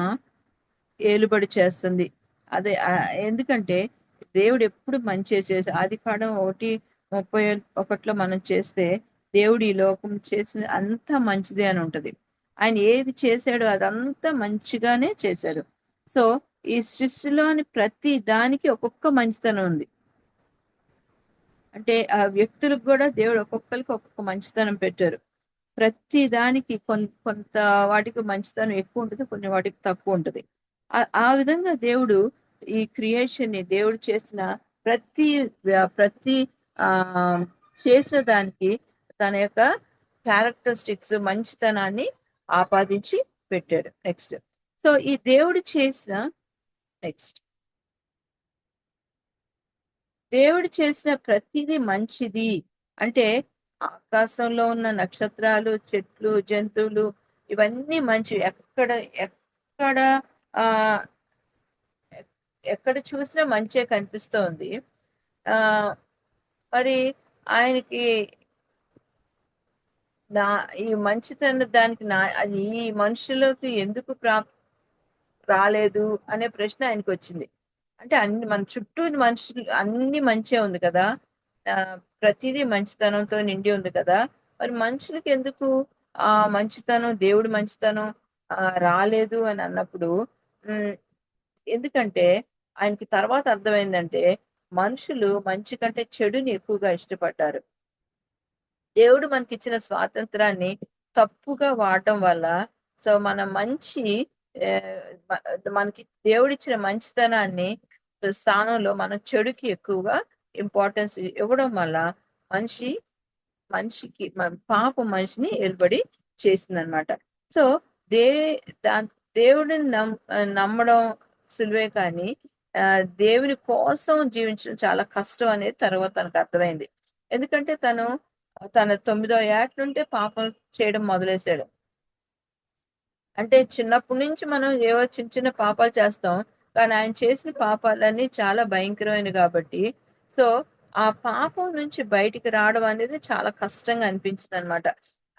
B: ఏలుబడి చేస్తుంది. అదే ఎందుకంటే దేవుడు ఎప్పుడు మంచి చేసి, ఆదికాండం 31లో మనం చేస్తే దేవుడు ఈ లోకం చేసిన అంత మంచిదే అని ఉంటది. ఆయన ఏది చేశాడో అదంతా మంచిగానే చేశాడు. సో ఈ సృష్టిలోని ప్రతి దానికి ఒక్కొక్క మంచితనం ఉంది. అంటే ఆ వ్యక్తులకు కూడా దేవుడు ఒక్కొక్కరికి ఒక్కొక్క మంచితనం పెట్టారు. ప్రతి దానికి కొంత వాటికి మంచితనం ఎక్కువ ఉంటుంది, కొన్ని వాటికి తక్కువ ఉంటుంది. ఆ విధంగా దేవుడు ఈ క్రియేషన్ ని దేవుడు చేసిన ప్రతి ఆ చేసిన దానికి తన యొక్క క్యారెక్టరిస్టిక్స్ మంచితనాన్ని ఆపాదించి పెట్టాడు. నెక్స్ట్ సో ఈ దేవుడు చేసిన దేవుడు చేసిన ప్రతిదీ మంచిది అంటే ఆకాశంలో ఉన్న నక్షత్రాలు, చెట్లు, జంతువులు ఇవన్నీ మంచివి. ఎక్కడ ఆ ఎక్కడ చూసినా మంచే కనిపిస్తోంది. ఆ మరి ఆయనకి ఈ మంచితనం దానికి అది ఈ మనుషులకు ఎందుకు రాలేదు అనే ప్రశ్న ఆయనకు వచ్చింది. అంటే మన చుట్టూ మనుషులు అన్ని మంచే ఉంది కదా, ప్రతిదీ మంచితనంతో నిండి ఉంది కదా, మరి మనుషులకి ఎందుకు ఆ మంచితనం, దేవుడి మంచితనం రాలేదు అని అన్నప్పుడు ఎందుకంటే ఆయనకి తర్వాత అర్థమైందంటే మనుషులు మంచి కంటే చెడుని ఎక్కువగా ఇష్టపడ్డారు. దేవుడు మనకిచ్చిన స్వాతంత్రాన్ని తప్పుగా వాడటం వల్ల సో మనకి దేవుడిచ్చిన మంచితనాన్ని స్థానంలో మనం చెడుకి ఎక్కువగా ఇంపార్టెన్స్ ఇవ్వడం వల్ల మనిషికి పాపం మనిషిని ఏర్పడి చేసిందనమాట. సో దేవుడిని నమ్మడం సులువే కానీ దేవుని కోసం జీవించడం చాలా కష్టం అనేది తర్వాత తనకు అర్థమైంది. ఎందుకంటే తన 9వ ఏట నుంటే పాపం చేయడం మొదలేశాడు. అంటే చిన్నప్పటి నుంచి మనం ఏవో చిన్న చిన్న పాపాలు చేస్తాం, కానీ ఆయన చేసిన పాపాలన్నీ చాలా భయంకరమైనవి కాబట్టి సో ఆ పాపం నుంచి బయటికి రావడం అనేది చాలా కష్టంగా అనిపించింది అనమాట.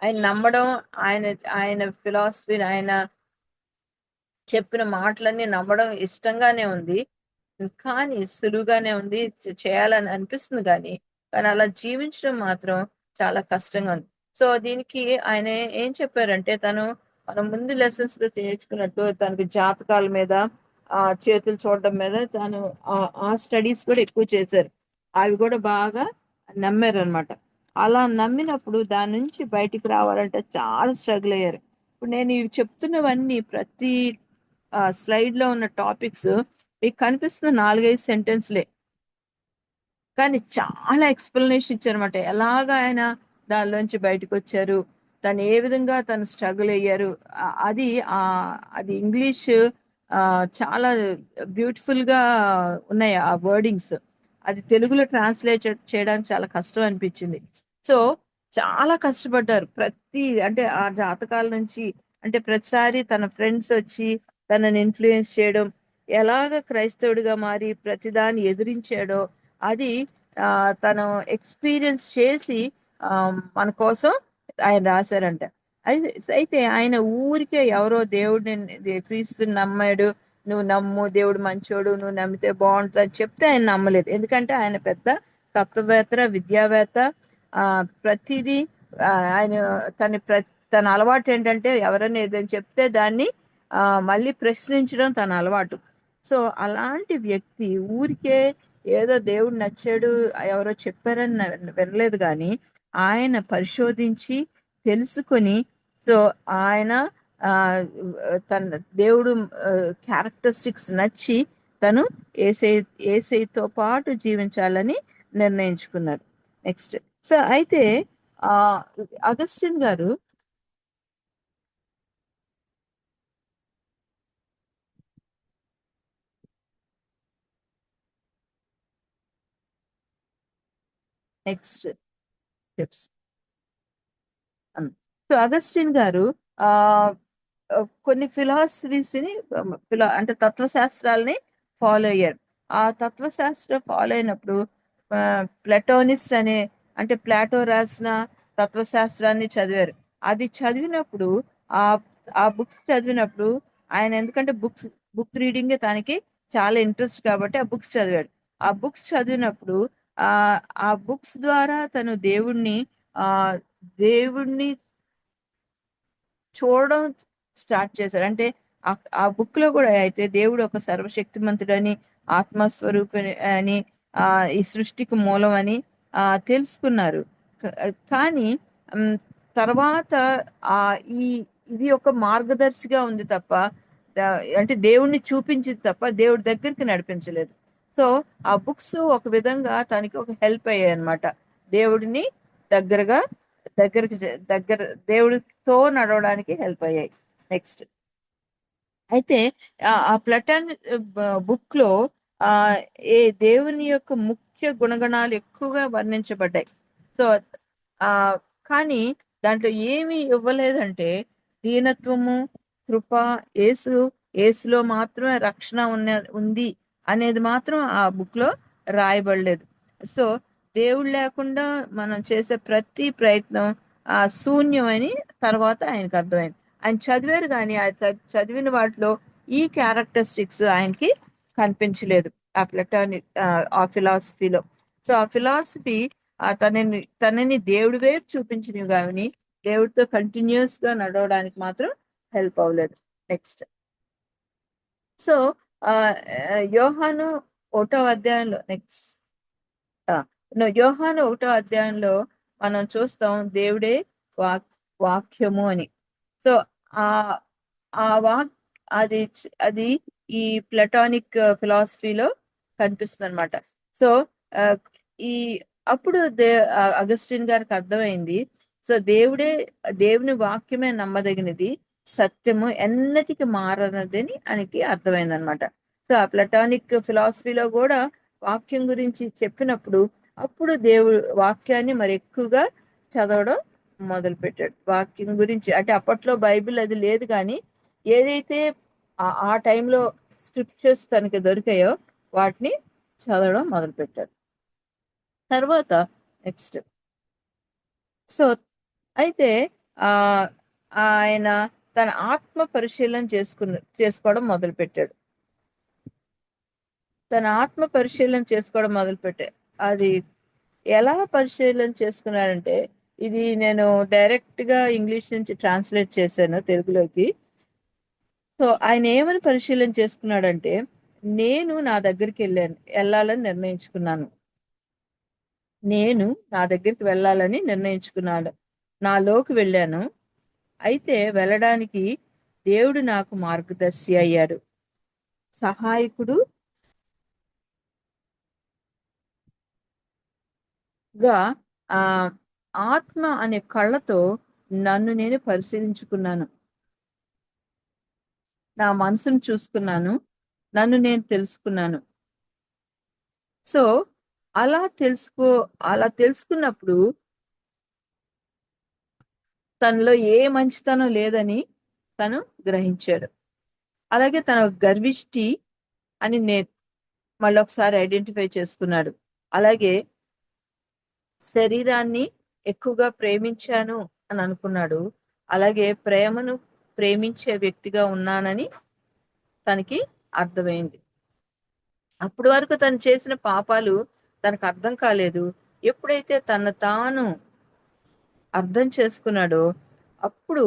B: ఆయన నమ్మడం, ఆయన ఫిలాసఫీ, ఆయన చెప్పిన మాటలన్నీ నమ్మడం ఇష్టంగానే ఉంది, కానీ సులువుగానే ఉంది, చేయాలని అనిపిస్తుంది కానీ అలా జీవించడం మాత్రం చాలా కష్టంగా ఉంది. సో దీనికి ఆయన ఏం చెప్పారంటే మనం ముందు లెసన్స్ లో నేర్చుకున్నట్టు తనకి జాతకాల మీద చేతులు చూడడం మీద ఆ స్టడీస్ కూడా ఎక్కువ చేశారు. అవి కూడా బాగా నమ్మారు అనమాట. అలా నమ్మినప్పుడు దాని నుంచి బయటికి రావాలంటే చాలా స్ట్రగుల్ అయ్యారు. ఇప్పుడు నేను ఇవి చెప్తున్నవన్నీ ప్రతి స్లైడ్ లో ఉన్న టాపిక్స్ మీకు కనిపిస్తున్న 4-5 సెంటెన్స్లే, కానీ చాలా ఎక్స్ప్లెనేషన్ ఇచ్చారనమాట. ఎలాగ ఆయన దానిలోంచి బయటకు వచ్చారు, తను ఏ విధంగా తను స్ట్రగుల్ అయ్యారు. అది ఇంగ్లీష్ చాలా బ్యూటిఫుల్ గా ఉన్నాయి ఆ వర్డింగ్స్. అది తెలుగులో ట్రాన్స్లేట్ చేయడానికి చాలా కష్టం అనిపించింది. సో చాలా కష్టపడ్డారు. అంటే ఆ జాతకాల నుంచి అంటే ప్రతిసారి తన ఫ్రెండ్స్ వచ్చి తనని ఇన్ఫ్లుయెన్స్ చేయడం, ఎలాగ క్రైస్తవుడిగా మారి ప్రతిదాన్ని ఎదిరించాడో అది తను ఎక్స్పీరియన్స్ చేసి మన కోసం ఆయన రాశారంట. అయితే ఆయన ఊరికే ఎవరో దేవుడిని క్రీస్తుని నమ్మాడు, నువ్వు నమ్ము, దేవుడు మంచోడు, నువ్వు నమ్మితే బాగుంటుంది అని చెప్తే ఆయన నమ్మలేదు. ఎందుకంటే ఆయన పెద్ద తత్వవేత్త, విద్యావేత్త. ప్రతిదీ ఆయన తన అలవాటు ఏంటంటే ఎవరైనా ఏదైనా చెప్తే దాన్ని మళ్ళీ ప్రశ్నించడం తన అలవాటు. సో అలాంటి వ్యక్తి ఊరికే ఏదో దేవుడు నచ్చాడు, ఎవరో చెప్పారని వినలేదు, కానీ ఆయన పరిశోధించి తెలుసుకొని సో ఆయన తన దేవుడు క్యారెక్టరిస్టిక్స్ నచ్చి తను ఏసైతో పాటు జీవించాలని నిర్ణయించుకున్నారు. నెక్స్ట్ సో అయితే అగస్టిన్ గారు నెక్స్ట్ టిప్స్. సో అగస్టిన్ గారు కొన్ని ఫిలాసఫీస్ని అంటే తత్వశాస్త్రాలని ఫాలో అయ్యారు. ఆ తత్వశాస్త్రం ఫాలో అయినప్పుడు ప్లటోనిస్ట్ అంటే ప్లాటో రాసిన తత్వశాస్త్రాన్ని చదివారు. అది చదివినప్పుడు ఆ బుక్స్ చదివినప్పుడు ఆయన ఎందుకంటే బుక్ రీడింగ్ తనకి చాలా ఇంట్రెస్ట్ కాబట్టి ఆ బుక్స్ చదివాడు. ఆ బుక్స్ చదివినప్పుడు ఆ ఆ బుక్స్ ద్వారా తను ఆ దేవుణ్ణి చూడడం స్టార్ట్ చేశారు. అంటే ఆ బుక్ లో కూడా అయితే దేవుడు ఒక సర్వశక్తిమంతుడని, ఆత్మస్వరూపిణి అని, ఈ సృష్టికి మూలం అని తెలుసుకున్నారు. కానీ ఉమ్, తర్వాత ఆ ఈ ఇది ఒక మార్గదర్శిగా ఉంది తప్ప, అంటే దేవుణ్ణి చూపించింది తప్ప దేవుడి దగ్గరికి నడిపించలేదు. సో ఆ బుక్స్ ఒక విధంగా తనకి ఒక హెల్ప్ అయ్యాయి అనమాట. దేవుడిని దగ్గరగా దగ్గర దేవుడితో నడవడానికి హెల్ప్ అయ్యాయి. నెక్స్ట్ అయితే ఆ ప్లటన్ బుక్ లో ఆ ఏ దేవుని యొక్క ముఖ్య గుణగణాలు ఎక్కువగా వర్ణించబడ్డాయి. సో ఆ కానీ దాంట్లో ఏమి ఇవ్వలేదంటే దీనత్వము, కృప, యేసులో మాత్రమే రక్షణ ఉంది అనేది మాత్రం ఆ బుక్ లో రాయబడలేదు. సో దేవుడు లేకుండా మనం చేసే ప్రతి ప్రయత్నం శూన్యమని తర్వాత ఆయనకు అర్థమైంది. ఆయన చదివారు కానీ ఆ చదివిన వాటిలో ఈ క్యారెక్టరిస్టిక్స్ ఆయనకి కనిపించలేదు ఆ ప్లటానిక్ ఆ ఫిలాసఫీలో. సో ఆ ఫిలాసఫీ తనని దేవుడి వైపు చూపించినవి కానీ దేవుడితో కంటిన్యూస్ గా నడవడానికి మాత్రం హెల్ప్ అవ్వలేదు. నెక్స్ట్ సో యోహాను 1వ అధ్యాయంలో యోహాను 1వ అధ్యాయంలో మనం చూస్తాం దేవుడే వాక్యము అని. సో ఆ ఆ వాక్ అది అది ఈ ప్లటానిక్ ఫిలాసఫీలో కనిపిస్తుంది అనమాట. సో ఈ అప్పుడు అగస్టిన్ గారికి అర్థమైంది. సో దేవుని వాక్యమే నమ్మదగినది, సత్యము ఎన్నటికి మారనదని ఆయనకి అర్థమైంది అనమాట. సో ఆ ప్లటానిక్ ఫిలాసఫీలో కూడా వాక్యం గురించి చెప్పినప్పుడు అప్పుడు దేవుడు వాక్యాన్ని మరి ఎక్కువగా చదవడం మొదలు పెట్టాడు. వాక్యం గురించి అంటే అప్పట్లో బైబిల్ అది లేదు కానీ ఏదైతే ఆ టైంలో స్క్రిప్చర్స్ తనకి దొరికాయో వాటిని చదవడం మొదలు పెట్టాడు. తర్వాత నెక్స్ట్ సో అయితే ఆయన తన ఆత్మ పరిశీలన చేసుకోవడం మొదలు పెట్టాడు. అది ఎలా పరిశీలన చేసుకున్నాడంటే, ఇది నేను డైరెక్ట్ గా ఇంగ్లీష్ నుంచి ట్రాన్స్లేట్ చేశాను తెలుగులోకి. సో ఆయన ఏమని పరిశీలన చేసుకున్నాడంటే, నేను నా దగ్గరికి వెళ్ళాలని నిర్ణయించుకున్నాను. నాలోకి వెళ్ళాను. అయితే వెళ్ళడానికి దేవుడు నాకు మార్గదర్శి అయ్యాడు. సహాయకుడు గా ఆత్మ అనే కళ్ళతో నన్ను నేను పరిశీలించుకున్నాను. నా మనసును చూసుకున్నాను, నన్ను నేను తెలుసుకున్నాను. సో అలా తెలుసుకున్నప్పుడు తనలో ఏ మంచితనం లేదని తను గ్రహించాడు. అలాగే తన గర్విష్టి అని మళ్ళీ ఒకసారి ఐడెంటిఫై చేసుకున్నాడు. అలాగే శరీరాన్ని ఎక్కువగా ప్రేమించాను అని అనుకున్నాడు. అలాగే ప్రేమను ప్రేమించే వ్యక్తిగా ఉన్నానని తనకి అర్థమైంది. అప్పటి వరకు తను చేసిన పాపాలు తనకు అర్థం కాలేదు. ఎప్పుడైతే తాను అర్థం చేసుకున్నాడో అప్పుడు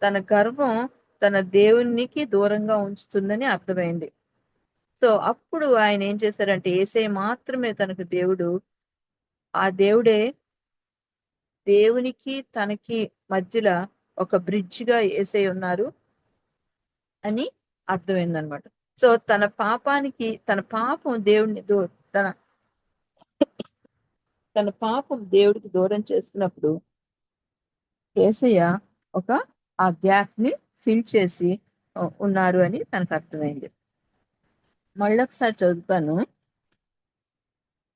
B: తన గర్వం తన దేవునికి దూరంగా ఉంచుతుందని అర్థమైంది. సో అప్పుడు ఆయన ఏం చేశారంటే యేసయ్య మాత్రమే తనకు దేవుడు, ఆ దేవుడే దేవునికి తనకి మధ్యలో ఒక బ్రిడ్జిగా యేసయ్య ఉన్నారు అని అర్థమైందనమాట. సో తన పాపం తన పాపం దేవుడికి దూరం చేస్తున్నప్పుడు యేసయ్య ఆ గ్యాప్ ని ఫిల్ చేసి ఉన్నారు అని తనకు అర్థమైంది. మళ్ళొకసారి చదువుతాను.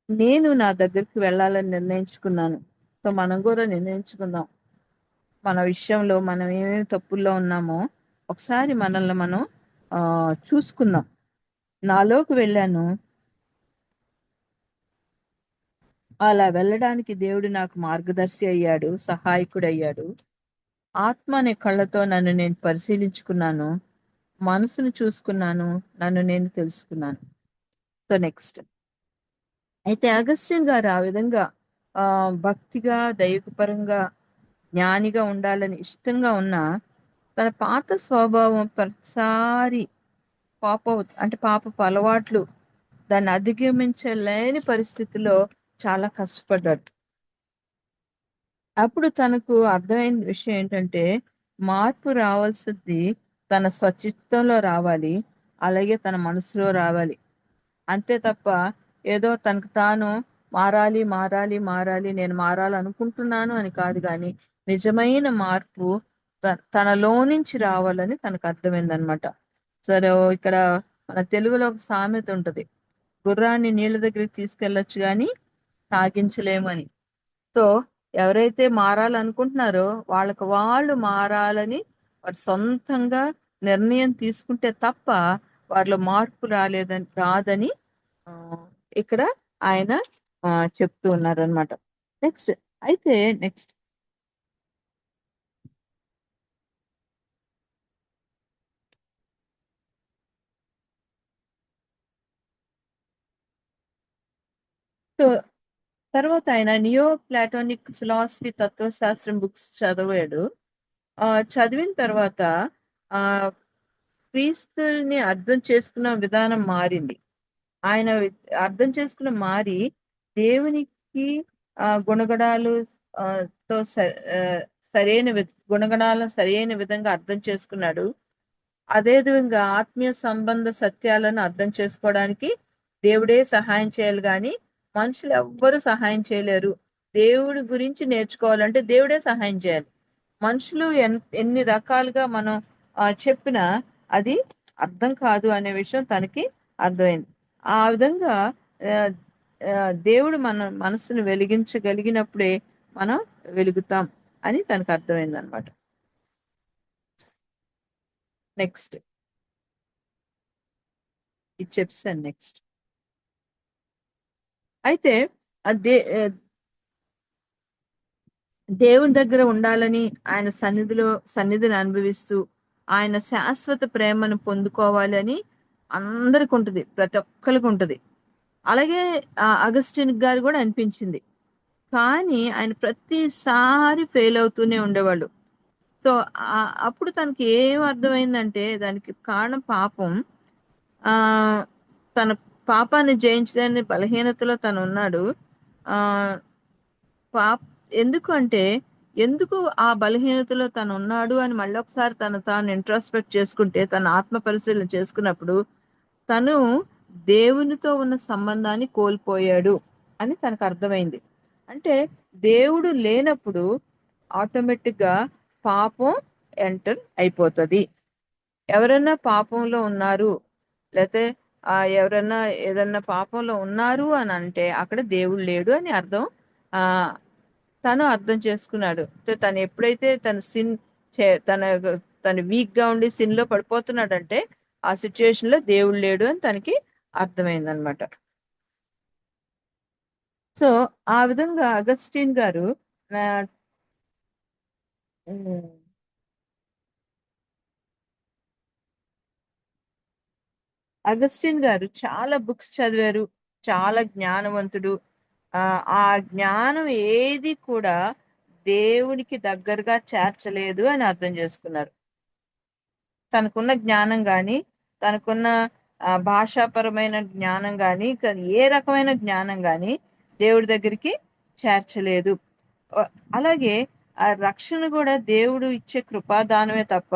B: నేను నా దగ్గరికి వెళ్ళాలని నిర్ణయించుకున్నాను. సో మనం కూడా నిర్ణయించుకుందాం, మన విషయంలో మనం ఏమేమి తప్పుల్లో ఉన్నామో ఒకసారి మనల్ని మనం చూసుకుందాం. నాలోకి వెళ్ళాను, అలా వెళ్ళడానికి దేవుడు నాకు మార్గదర్శి అయ్యాడు, సహాయకుడు అయ్యాడు. ఆత్మ అనే కళ్ళతో నన్ను నేను పరిశీలించుకున్నాను, మనసును చూసుకున్నాను, నన్ను నేను తెలుసుకున్నాను. సో నెక్స్ట్ అయితే అగస్టిన్ గారు ఆ విధంగా భక్తిగా దైవపరంగా జ్ఞానిగా ఉండాలని ఇష్టంగా ఉన్న తన పాత స్వభావం ప్రతిసారి పాపపు అలవాట్లు దాన్ని అధిగమించలేని పరిస్థితిలో చాలా కష్టపడ్డాడు. అప్పుడు తనకు అర్థమైన విషయం ఏంటంటే మార్పు రావాల్సింది తన స్వచిత్తంలో రావాలి, అలాగే తన మనసులో రావాలి. అంతే తప్ప ఏదో తనకు తాను మారాలి మారాలి మారాలి నేను మారాలనుకుంటున్నాను అని కాదు, కానీ నిజమైన మార్పు తనలో నుంచి రావాలని తనకు అర్థమైందనమాట. సరే, ఇక్కడ మన తెలుగులో ఒక సామెత ఉంటది, గుర్రాన్ని నీళ్ళ దగ్గరికి తీసుకెళ్ళొచ్చు కానీ తాగించలేము అని. సో ఎవరైతే మారాలనుకుంటున్నారో వాళ్ళు మారాలని వారు సొంతంగా నిర్ణయం తీసుకుంటే తప్ప వారిలో మార్పు రాదని ఆ, ఇక్కడ ఆయన చెప్తూ ఉన్నారు అనమాట. నెక్స్ట్ అయితే నెక్స్ట్ సో తర్వాత ఆయన నియో ప్లాటోనిక్ ఫిలాసఫీ తత్వశాస్త్రం బుక్స్ చదివాడు. చదివిన తర్వాత ఆ క్రీస్తుని అర్థం చేసుకున్న విధానం మారింది. ఆయన అర్థం చేసుకున్న మారి దేవునికి గుణగణాలు తో గుణగణాలను సరైన విధంగా అర్థం చేసుకున్నాడు. అదే విధంగా ఆత్మీయ సంబంధ సత్యాలను అర్థం చేసుకోవడానికి దేవుడే సహాయం చేయాలి, కానీ మనుషులు ఎవ్వరూ సహాయం చేయలేరు. దేవుడి గురించి నేర్చుకోవాలంటే దేవుడే సహాయం చేయాలి. మనుషులు ఎన్ని రకాలుగా మనం చెప్పినా అది అర్థం కాదు అనే విషయం తనకి అర్థమైంది. ఆ విధంగా దేవుడు మన మనసును వెలిగించగలిగినప్పుడే మనం వెలుగుతాం అని తనకు అర్థమైంది అనమాట. నెక్స్ట్ ఇది చెప్తాను. నెక్స్ట్ అయితే దేవుని దగ్గర ఉండాలని ఆయన సన్నిధిని అనుభవిస్తూ ఆయన శాశ్వత ప్రేమను పొందుకోవాలి అని అందరికి ఉంటుంది, ప్రతి ఒక్కరికి ఉంటుంది. అలాగే అగస్టిన్ గారు కూడా అనిపించింది, కానీ ఆయన ప్రతిసారి ఫెయిల్ అవుతూనే ఉండేవాళ్ళు. సో అప్పుడు తనకి ఏం అర్థమైందంటే దానికి కారణం పాపం. తన పాపాన్ని జయించలేని బలహీనతలో తను ఉన్నాడు. ఎందుకు ఆ బలహీనతలో తను ఉన్నాడు అని మళ్ళీ ఒకసారి తాను ఇంట్రాస్పెక్ట్ చేసుకుంటే, తన ఆత్మ పరిశీలన చేసుకున్నప్పుడు తను దేవునితో ఉన్న సంబంధాన్ని కోల్పోయాడు అని తనకు అర్థమైంది. అంటే దేవుడు లేనప్పుడు ఆటోమేటిక్గా పాపం ఎంటర్ అయిపోతుంది. ఎవరైనా పాపంలో ఉన్నారు, లేకపోతే ఎవరైనా ఏదన్నా పాపంలో ఉన్నారు అని అంటే అక్కడ దేవుడు లేడు అని అర్థం. తను అర్థం చేసుకున్నాడు. అంటే తను ఎప్పుడైతే తన వీక్ గా ఉండి సిన్ లో పడిపోతున్నాడంటే ఆ సిచ్యువేషన్ లో దేవుడు లేడు అని తనకి అర్థమైంది అనమాట. సో ఆ విధంగా అగస్టిన్ గారు చాలా బుక్స్ చదివారు, చాలా జ్ఞానవంతుడు. ఆ జ్ఞానం ఏది కూడా దేవునికి దగ్గరగా చేర్చలేదు అని అర్థం చేసుకున్నారు. తనకున్న జ్ఞానం కానీ, తనకున్న భాషాపరమైన జ్ఞానం కానీ, ఏ రకమైన జ్ఞానం కానీ దేవుడి దగ్గరికి చేర్చలేదు. అలాగే ఆ రక్షణ కూడా దేవుడు ఇచ్చే కృపాదానమే తప్ప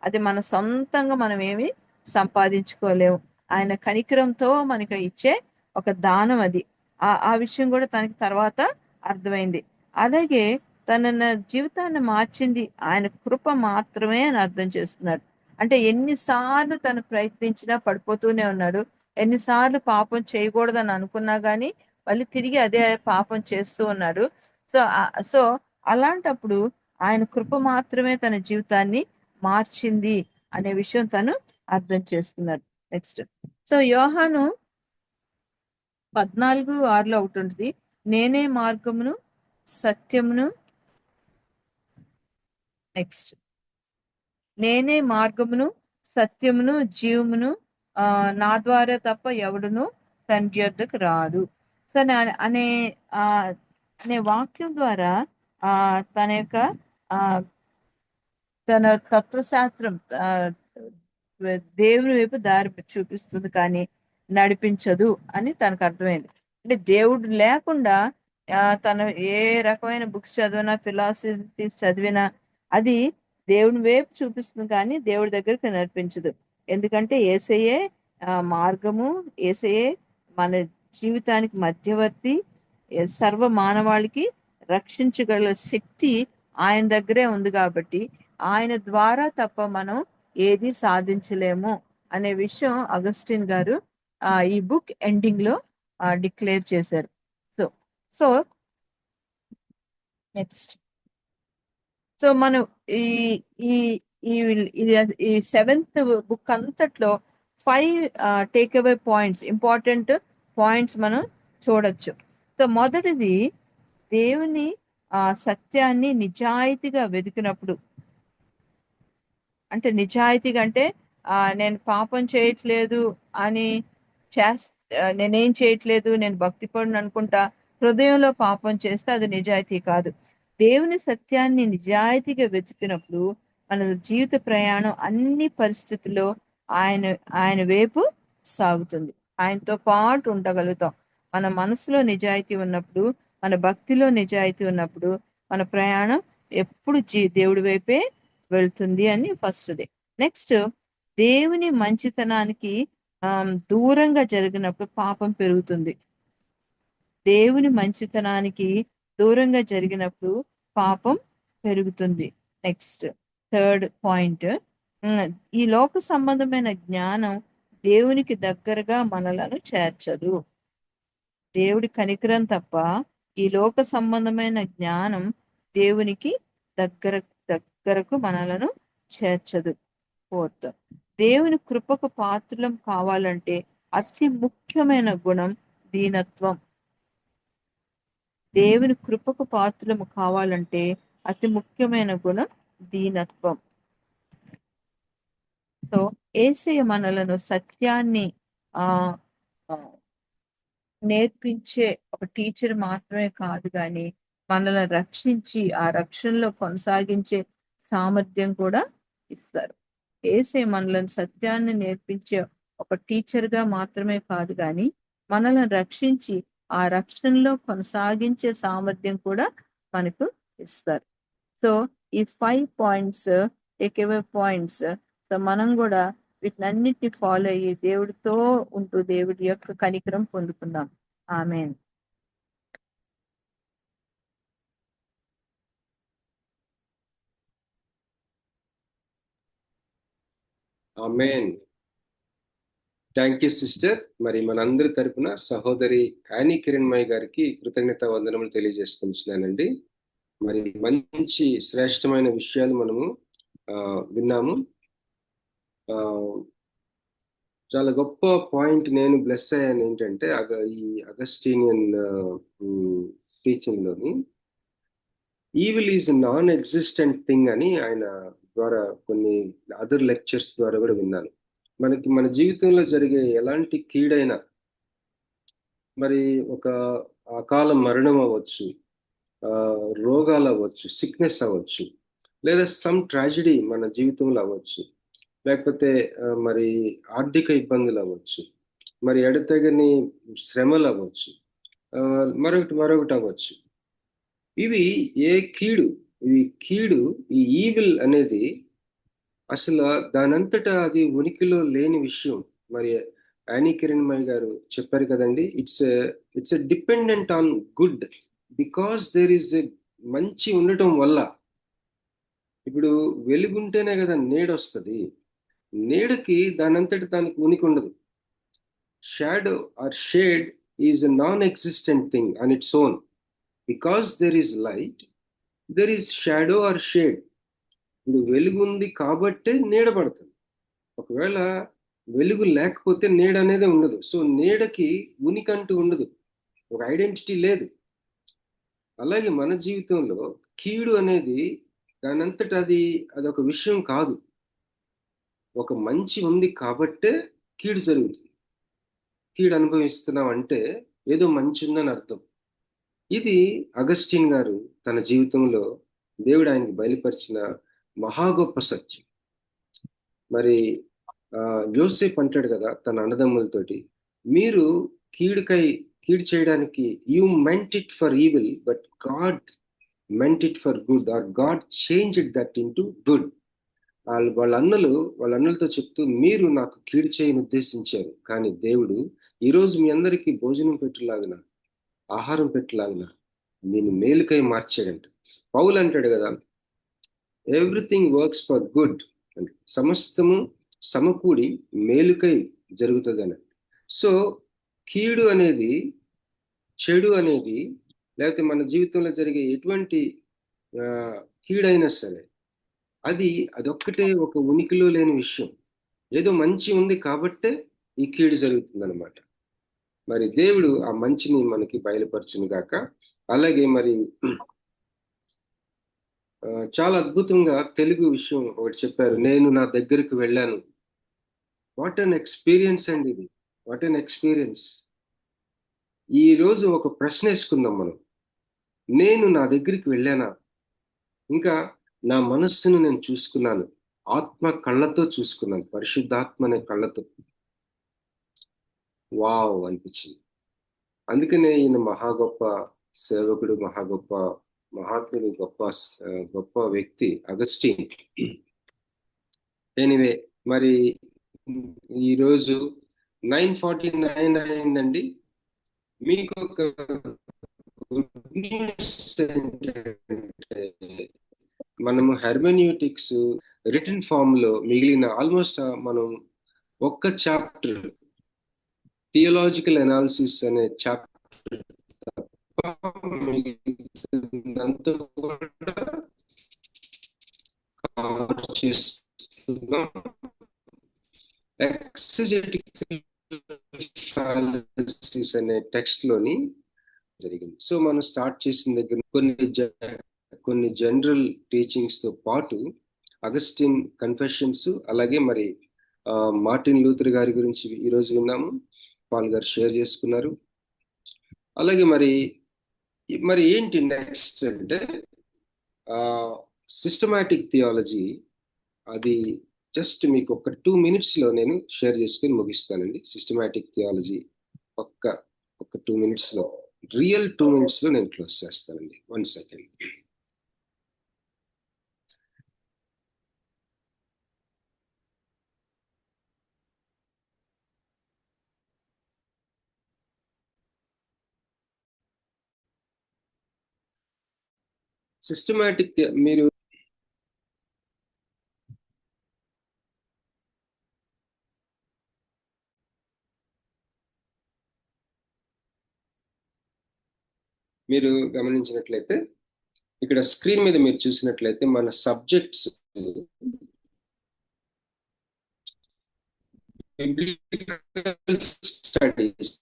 B: అది మన సొంతంగా మనం ఏమి సంపాదించుకోలేము. ఆయన కనికరంతో మనకి ఇచ్చే ఒక దానం అది. ఆ విషయం కూడా తనకి తర్వాత అర్థమైంది. అలాగే తన జీవితాన్ని మార్చింది ఆయన కృప మాత్రమే అని అర్థం చేస్తున్నాడు. అంటే ఎన్నిసార్లు తను ప్రయత్నించినా పడిపోతూనే ఉన్నాడు. ఎన్నిసార్లు పాపం చేయకూడదని అనుకున్నా గానీ మళ్ళీ తిరిగి అదే పాపం చేస్తూ ఉన్నాడు. సో అలాంటప్పుడు ఆయన కృప మాత్రమే తన జీవితాన్ని మార్చింది అనే విషయం తను అర్థం చేసుకున్నాడు. నెక్స్ట్ యోహాను 14:6 ఒకటి ఉంటుంది, నేనే మార్గమును సత్యమును నేనే మార్గమును సత్యమును జీవమును నా ద్వారా తప్ప ఎవడును తండ్రి యొద్దకు రాడు. సో అనే ఆ అనే వాక్యం ద్వారా తన యొక్క ఆ తన తత్వశాస్త్రం దేవుని వైపు దారి చూపిస్తుంది, కానీ నడిపించదు అని తనకు అర్థమైంది. అంటే దేవుడు లేకుండా తను ఏ రకమైన బుక్స్ చదివినా, ఫిలాసఫీస్ చదివినా అది దేవుని వైపు చూపిస్తుంది, కానీ దేవుడి దగ్గరికి నడిపించదు. ఎందుకంటే యేసయ్యే మార్గము, యేసయ్యే మన జీవితానికి మధ్యవర్తి, సర్వ మానవాళికి రక్షించగల శక్తి ఆయన దగ్గరే ఉంది. కాబట్టి ఆయన ద్వారా తప్ప మనం ఏది సాధించలేము అనే విషయం అగస్టిన్ గారు ఈ బుక్ ఎండింగ్ లో డిక్లేర్ చేశారు. సో సో నెక్స్ట్ సో మనం ఈ ఈ ఈ 7th బుక్ అంతట్లో 5 take away points, important points మనం చూడొచ్చు. సో మొదటిది, దేవుని సత్యాన్ని నిజాయితీగా వెతికినప్పుడు, అంటే నిజాయితీగా అంటే నేను పాపం చేయట్లేదు అని నేనేం చేయట్లేదు, నేను భక్తి పడును అనుకుంటా హృదయంలో పాపం చేస్తే అది నిజాయితీ కాదు. దేవుని సత్యాన్ని నిజాయితీగా వెతికినప్పుడు మన జీవిత ప్రయాణం అన్ని పరిస్థితుల్లో ఆయన వైపు సాగుతుంది. ఆయనతో పాటు ఉండగలుగుతాం. మన మనసులో నిజాయితీ ఉన్నప్పుడు, మన భక్తిలో నిజాయితీ ఉన్నప్పుడు మన ప్రయాణం ఎప్పుడు దేవుడి వైపే వెళ్తుంది అని ఫస్ట్ది. నెక్స్ట్, దేవుని మంచితనానికి దూరంగా జరిగినప్పుడు పాపం పెరుగుతుంది. దేవుని మంచితనానికి దూరంగా జరిగినప్పుడు పాపం పెరుగుతుంది. నెక్స్ట్, 3rd పాయింట్, ఈ లోక సంబంధమైన జ్ఞానం దేవునికి దగ్గరగా మనలను చేర్చదు. దేవుడి కనికరం తప్ప ఈ లోక సంబంధమైన జ్ఞానం దేవునికి దగ్గరకు మనలను చేర్చదు. 4th, దేవుని కృపకు పాత్రలం కావాలంటే అతి ముఖ్యమైన గుణం దీనత్వం. దేవుని కృపకు పాత్రము కావాలంటే అతి ముఖ్యమైన గుణం దీనత్వం. సో యేసయ్య మనలను సత్యాన్ని నేర్పించే ఒక టీచర్ మాత్రమే కాదు, కానీ మనల్ని రక్షించి ఆ రక్షణలో కొనసాగించే సామర్థ్యం కూడా ఇస్తారు. యేసయ్య మనల్ని సత్యాన్ని నేర్పించే ఒక టీచర్ గా మాత్రమే కాదు, కానీ మనల్ని రక్షించి ఆ రక్షణలో కొనసాగించే సామర్థ్యం కూడా మనకు ఇస్తారు. సో ఈ 5 points take away points. So మనం కూడా వీటినన్నిటిని ఫాలో అయ్యి దేవుడితో ఉంటూ దేవుడి యొక్క కనికరం పొందుకుందాం. Amen.
D: Amen. Thank you sister. మరి మనందరి తరపున సహోదరి యానీ కిరణ్మయ్య గారికి కృతజ్ఞత వందనములు తెలియజేసుకుంటున్నానండి. మరి మంచి శ్రేష్టమైన విషయాలు మనము విన్నాము. చాలా గొప్ప పాయింట్ నేను బ్లెస్ అయ్యాను ఏంటంటే ఈ అగస్టీనియన్ టీచింగ్ లోని evil is non existent thing అని ఆయన ద్వారా కొన్ని అదర్ లెక్చర్స్ ద్వారా కూడా విన్నాను. మన జీవితంలో జరిగే ఎలాంటి కీడైనా, మరి ఒక అకాల మరణం అవ్వచ్చు, రోగాలు అవ్వచ్చు, సిక్నెస్ అవ్వచ్చు, లేదా సమ్ ట్రాజడీ మన జీవితంలో అవ్వచ్చు, లేకపోతే మరి ఆర్థిక ఇబ్బందులు అవ్వచ్చు, మరి ఎడతెగని శ్రమలు అవ్వచ్చు, మరొకటి అవ్వచ్చు. ఇవి కీడు ఈ ఈవిల్ అనేది అసలు దానంతటా అది ఉనికిలో లేని విషయం. మరి యానీ కిరణ్మయ్య గారు చెప్పారు కదండి, it's dependent on good, because there is మంచి ఉండటం వల్ల. ఇప్పుడు వెలుగుంటేనే కదా నీడ వస్తుంది. నీడకి దానంతటి దానికి ఉనికి ఉండదు. Shadow or shade is a non existent thing on its own. Because there is light, there is shadow or shade. ఇప్పుడు వెలుగు ఉంది కాబట్టే నీడ పడుతుంది. ఒకవేళ వెలుగు లేకపోతే నీడ అనేది ఉండదు. సో నీడకి ఉనికి అంటూ ఉండదు, ఒక ఐడెంటిటీ లేదు. అలాగే మన జీవితంలో కీడు అనేది దానంతట అదొక విషయం కాదు. ఒక మంచి ఉంది కాబట్టే కీడు జరుగుతుంది. కీడు అనుభవిస్తున్నాం అంటే ఏదో మంచి ఉందని అర్థం. ఇది అగస్టిన్ గారు తన జీవితంలో దేవుడు ఆయనకి బయలుపరిచిన మహా గొప్ప సత్యం. మరి యోసేపు అంటాడు కదా తన అన్నదమ్ములతోటి, మీరు కీడు చేయడానికి you meant it for evil but God meant it for good, or God changed that into good. వాళ్ళ అన్నలతో చెప్తూ, మీరు నాకు కీడు చేయని ఉద్దేశించారు, కానీ దేవుడు ఈరోజు మీ అందరికీ భోజనం పెట్టులాగిన, ఆహారం పెట్టులాగిన నేను మేలుకై మార్చాడంట. పౌలు అంటాడు కదా, ఎవ్రీథింగ్ వర్క్స్ ఫర్ గుడ్ అంటే సమస్తము సమకూడి మేలుకై జరుగుతుందని. సో కీడు అనేది, చెడు అనేది, లేకపోతే మన జీవితంలో జరిగే ఎటువంటి కీడైనా సరే అదొక్కటే ఒక ఉనికిలో లేని విషయం. ఏదో మంచి ఉంది కాబట్టే ఈ కీడు జరుగుతుంది అనమాట. మరి దేవుడు ఆ మంచిని మనకి బయలుపరచును గాక. అలాగే మరి చాలా అద్భుతంగా తెలుగు విషయం ఒకటి చెప్పారు, నేను నా దగ్గరికి వెళ్ళాను. వాట్ అన్ ఎక్స్పీరియన్స్ అండి ఇది, వాట్ అన్ ఎక్స్పీరియన్స్. ఈ రోజు ఒక ప్రశ్న వేసుకుందాం మనం, నేను నా దగ్గరికి వెళ్ళానా? ఇంకా నా మనస్సును నేను చూసుకున్నాను, ఆత్మ కళ్ళతో చూసుకున్నాను, పరిశుద్ధాత్మ అనే కళ్ళతో. వావ్ అనిపించింది. అందుకనే ఈయన మహా గొప్ప సేవకుడు, మహాత్ముడు, గొప్ప వ్యక్తి అగస్టిన్. ఎనీవే, మరి ఈరోజు 9:49 అయిందండి. మీకు ఒక గుడ్ న్యూస్ ఏంటంటే, మనము హెర్మెన్యూటిక్స్ రిటర్న్ ఫామ్ లో మిగిలిన ఆల్మోస్ట్ మనం ఒక్క చాప్టర్, థియోలాజికల్ అనాలిసిస్ అనే చాప్టర్ చేస్తున్నాం. ఎక్సెజెటికల్ ఫాలసీస్ అనే టెక్స్ట్ లోని జరిగింది. సో మనం స్టార్ట్ చేసిన దగ్గర కొన్ని జనరల్ టీచింగ్స్ తో పాటు అగస్టిన్ కన్ఫెషన్స్, అలాగే మరి మార్టిన్ లూథర్ గారి గురించి ఈరోజు విన్నాము, పాల్ గారు షేర్ చేసుకున్నారు. అలాగే మరి ఏంటి నెక్స్ట్ అంటే సిస్టమాటిక్ థియాలజీ. అది జస్ట్ మీకు ఒక 2 minutes లో నేను షేర్ చేసుకుని ముగిస్తానండి. సిస్టమాటిక్ థియాలజీ ఒక 2 minutes లో, రియల్ 2 minutes లో నేను క్లోజ్ చేస్తానండి. 1 second. సిస్టమాటిక్ మీరు గమనించినట్లయితే ఇక్కడ స్క్రీన్ మీద మీరు చూసినట్లయితే మన సబ్జెక్ట్స్ స్టడీస్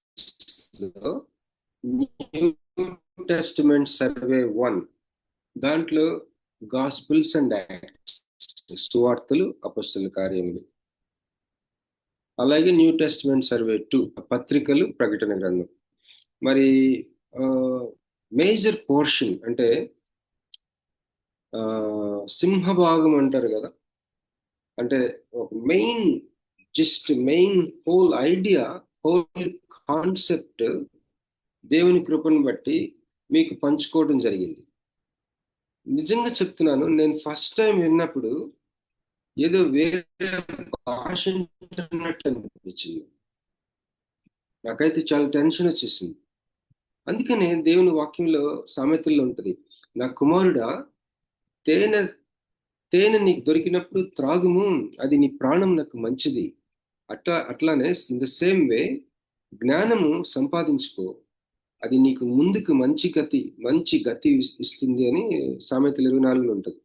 D: లో న్యూ టెస్టిమెంట్ సర్వే 1, దాంట్లో గాస్పుల్స్ అండ్ యాక్ట్స్, సువార్తలు, అపొస్తలుల కార్యములు. అలాగే న్యూ టెస్టిమెంట్ సర్వే 2, పత్రికలు, ప్రకటన గ్రంథం. మరి మేజర్ పోర్షన్ అంటే సింహభాగం అంటారు కదా, అంటే main whole idea, whole concept దేవుని కృపను బట్టి మీకు పంచుకోవడం జరిగింది. నిజంగా చెప్తున్నాను, నేను ఫస్ట్ టైం విన్నప్పుడు ఏదో వేరే భాష అన్నట్టు అనిపించింది. నాకైతే చాలా టెన్షన్ వచ్చేసింది. అందుకనే దేవుని వాక్యంలో సామెతల్లో ఉంటది, నా కుమారుడా, తేనె నీకు దొరికినప్పుడు త్రాగుము, అది నీ ప్రాణం నాకు మంచిది. అట్లానే ఇన్ ద సేమ్ వే జ్ఞానము సంపాదించుకో, అది నీకు ముందుకు మంచి గతి ఇస్తుంది అని సామెతలు 24లో ఉంటుంది.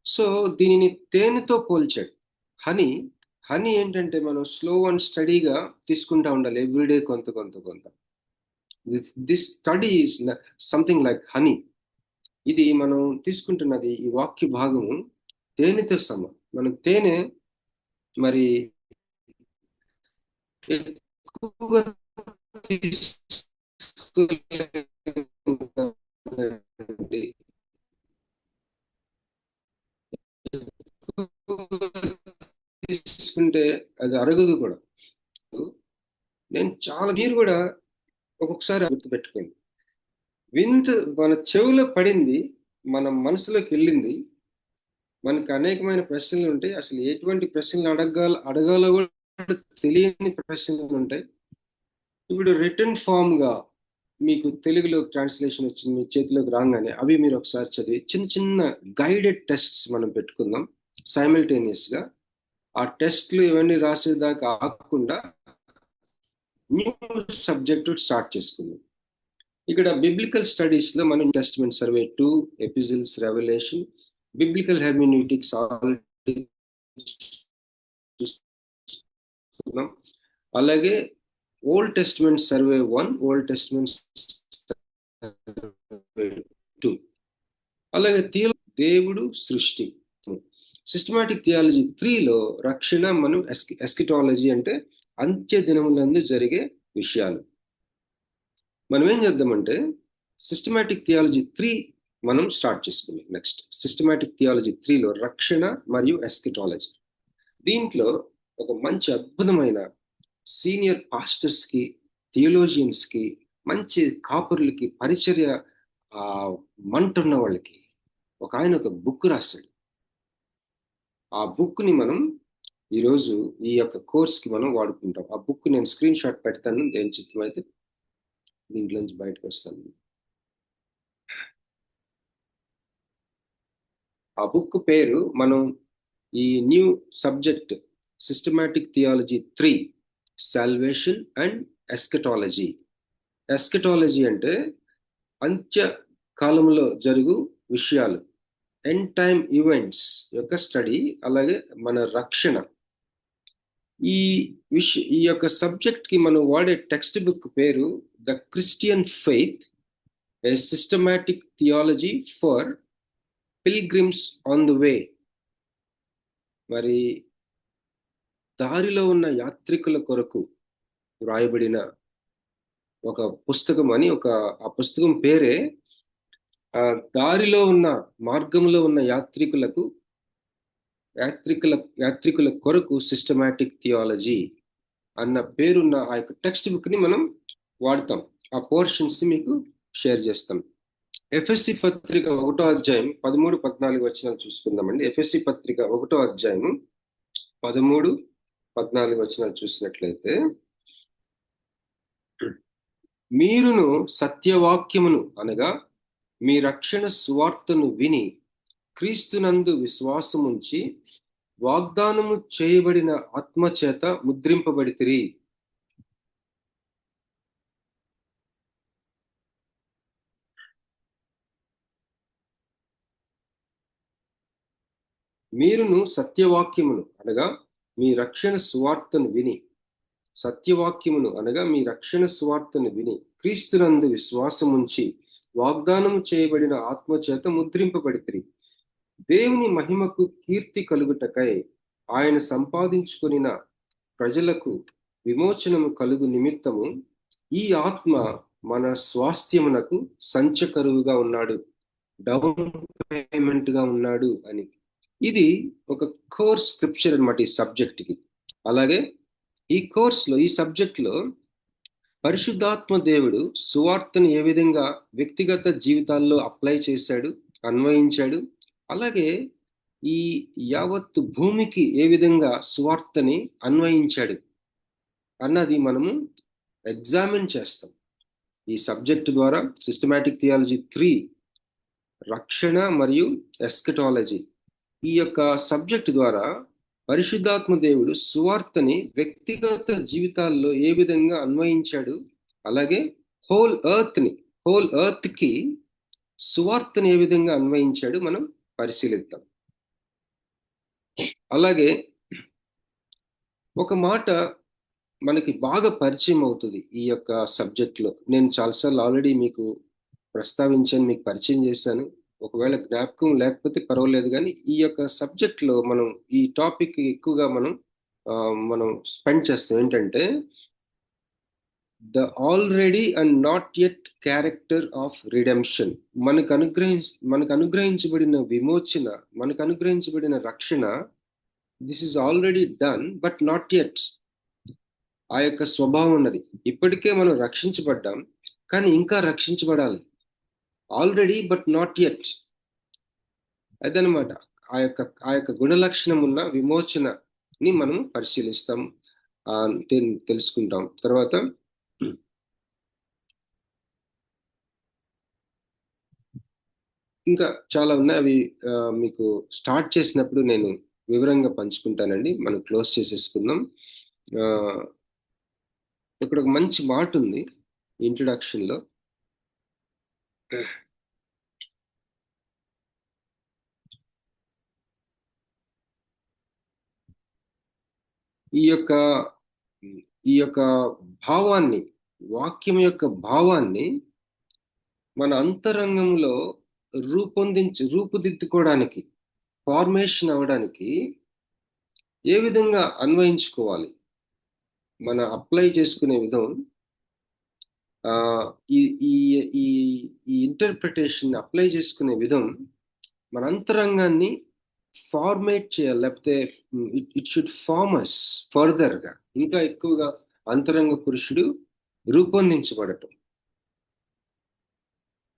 D: సో దీనిని తేనెతో పోల్చాడు. హనీ ఏంటంటే మనం స్లో అండ్ స్టడీగా తీసుకుంటా ఉండాలి, ఎవ్రీడే కొంత. This study is something like honey. ఇది మనం తీసుకుంటున్నది, ఈ వాక్య భాగము తేనెతో మనం తేనె మరి ఎక్కువగా తీసుకోలేదండి. తీసుకుంటే అది అరగదు కూడా. నేను చాలా, మీరు కూడా ఒక్కొక్కసారి గుర్తుపెట్టుకోండి, వింత మన చెవిలో పడింది, మన మనసులోకి వెళ్ళింది, మనకు అనేకమైన ప్రశ్నలు ఉంటాయి. అసలు ఎటువంటి ప్రశ్నలు అడగాలో కూడా తెలియని ప్రశ్నలు ఉంటాయి. ఇప్పుడు రిటర్న్ ఫామ్ గా మీకు తెలుగులో ట్రాన్స్లేషన్ వచ్చింది, మీ చేతిలోకి రాగానే అవి మీరు ఒకసారి చదివి చిన్న చిన్న గైడెడ్ టెస్ట్స్ మనం పెట్టుకుందాం సైమల్టేనియస్ గా. ఆ టెస్ట్లు ఇవన్నీ రాసేదాకా ఆగకుండా న్యూ సబ్జెక్ట్ స్టార్ట్ చేసుకుందాం. ఇక్కడ బిబ్లికల్ స్టడీస్ లో మనం టెస్ట్మెంట్ సర్వే 2, ఎపిజిల్స్, రెవల్యూషన్, బిబ్లికల్ హెర్మినూటిక్స్ అలాగే old testament survey 1, old testament survey 2, అలాగే దేవుడు సృష్టి. సిస్టమాటిక్ థియాలజీ 3లో రక్షణ, మనం ఎస్కిటాలజీ అంటే అంత్య దినములందు జరిగే విషయాలు. మనం ఏం చేద్దామంటే సిస్టమాటిక్ థియాలజీ 3 మనం స్టార్ట్ చేసుకుందాం. నెక్స్ట్ సిస్టమాటిక్ థియాలజీ 3లో రక్షణ మరియు ఎస్కిటాలజీ. దీంట్లో ఒక మంచి అద్భుతమైన సీనియర్ పాస్టర్స్ కి, థియోలోజియన్స్ కి, మంచి కాపుర్లకి, పరిచర్య మంటున్న వాళ్ళకి ఒక ఆయన ఒక బుక్ రాశాడు. ఆ బుక్ ని మనం ఈరోజు ఈ యొక్క కోర్స్ కి మనం వాడుకుంటాం. ఆ బుక్ నేను స్క్రీన్ షాట్ పెడతాను, దేని చిత్రం అయితే దీంట్లోంచి బయటకు వస్తాను. ఆ బుక్ పేరు, మనం ఈ new subject systematic theology 3, salvation and eschatology. Eschatology అంటే అంత్య కాలంలో జరుగు విషయాలు, ఎండ్ టైమ్ ఈవెంట్స్ యొక్క స్టడీ, అలాగే మన రక్షణ. ఈ యొక్క సబ్జెక్ట్ కి మనం వాడే టెక్స్ట్ బుక్ పేరు the Christian faith, A systematic theology for pilgrims on the way. మరి దారిలో ఉన్న యాత్రికుల కొరకు వ్రాయబడిన ఒక పుస్తకం అని, ఆ పుస్తకం పేరే దారిలో ఉన్న, మార్గంలో ఉన్న యాత్రికుల కొరకు సిస్టమాటిక్ థియాలజీ అన్న పేరున్న ఆ యొక్క టెక్స్ట్ బుక్ ని మనం వాడతాం. ఆ పోర్షన్స్ ని మీకు షేర్ చేస్తాం. ఎఫ్ఎస్సి పత్రిక 1వ అధ్యాయం 13-14 వచనాలు చూసుకుందామండి. ఎఫ్ఎస్సి పత్రిక 1వ అధ్యాయం 13-14 వచనాలు చూసినట్లయితే, మీరును సత్యవాక్యమును అనగా మీ రక్షణ సువార్తను విని క్రీస్తునందు విశ్వాసముంచి వాగ్దానము చేయబడిన ఆత్మచేత ముద్రింపబడితిరి. మీరును సత్యవాక్యమును అనగా మీ రక్షణ సువార్తను విని, సత్యవాక్యమును అనగా మీ రక్షణ సువార్తను విని క్రీస్తునందు విశ్వాసముంచి వాగ్దానము చేయబడిన ఆత్మచేత ముద్రింపబడితిరి. దేవుని మహిమకు కీర్తి కలుగుటకై ఆయన సంపాదించుకొనిన ప్రజలకు విమోచనము కలుగు నిమిత్తము ఈ ఆత్మ మన స్వాస్థ్యమునకు సంచకరువుగా ఉన్నాడు, డౌన్ పేమెంట్ గా ఉన్నాడు అని. ఇది ఒక కోర్స్ స్క్రిప్చర్ అన్నమాట ఈ సబ్జెక్ట్ కి. అలాగే ఈ కోర్స్ లో, ఈ సబ్జెక్ట్ లో పరిశుద్ధాత్మ దేవుడు సువార్తను ఏ విధంగా వ్యక్తిగత జీవితాల్లో అప్లై చేశాడు, అన్వయించాడు, అలాగే ఈ యావత్తు భూమికి ఏ విధంగా సువార్తని అన్వయించాడు అన్నది మనము ఎగ్జామిన్ చేస్తాం ఈ సబ్జెక్ట్ ద్వారా. సిస్టమాటిక్ థియాలజీ 3 రక్షణ మరియు ఎస్కటాలజీ, ఈ యొక్క సబ్జెక్ట్ ద్వారా పరిశుద్ధాత్మ దేవుడు సువార్తని వ్యక్తిగత జీవితాల్లో ఏ విధంగా అన్వయించాడు, అలాగే హోల్ ఎర్త్ కి సువార్తని ఏ విధంగా అన్వయించాడు మనం పరిశీలిద్దాం. అలాగే ఒక మాట మనకి బాగా పరిచయం అవుతుంది ఈ యొక్క సబ్జెక్ట్ లో. నేను చాలాసార్లు ఆల్రెడీ మీకు ప్రస్తావించాను, మీకు పరిచయం చేశాను. ఒకవేళ జ్ఞాపకం లేకపోతే పర్వాలేదు, కానీ ఈ యొక్క సబ్జెక్ట్ లో మనం ఈ టాపిక్ ఎక్కువగా మనం స్పెండ్ చేస్తాం. ఏంటంటే the already and not yet character of redemption. మనకు అనుగ్రహించబడిన విమోచన, మనకు అనుగ్రహించబడిన రక్షణ, this is already done but not yet. ఆ యొక్క స్వభావం ఉన్నది. ఇప్పటికే మనం రక్షించబడ్డాం, కానీ ఇంకా రక్షించబడాలి. ఆల్రెడీ బట్ నాట్ యెట్, అదనమాట. ఆ యొక్క గుణలక్షణం ఉన్న విమోచనని మనం పరిశీలిస్తాం, తెలుసుకుంటాం. తర్వాత ఇంకా చాలా ఉన్నాయి. అవి మీకు స్టార్ట్ చేసినప్పుడు నేను వివరంగా పంచుకుంటానండి. మనం క్లోజ్ చేసేసుకుందాం. ఇక్కడ ఒక మంచి మాట ఉంది ఇంట్రొడక్షన్ లో. ఈ యొక్క భావాన్ని, వాక్యం యొక్క భావాన్ని మన అంతరంగంలో రూపుదిద్దుకోవడానికి, ఫార్మేషన్ అవ్వడానికి ఏ విధంగా అన్వయించుకోవాలి, మన అప్లై చేసుకునే విధం, ఈ ఇంటర్ప్రిటేషన్ అప్లై చేసుకునే విధం మన అంతరంగాన్ని ఫార్మేట్ చేయాలి. లేకపోతే ఇట్ షుడ్ ఫార్మ్ అస్ ఫర్దర్గా, ఇంకా ఎక్కువగా అంతరంగ పురుషుడు రూపొందించబడటం.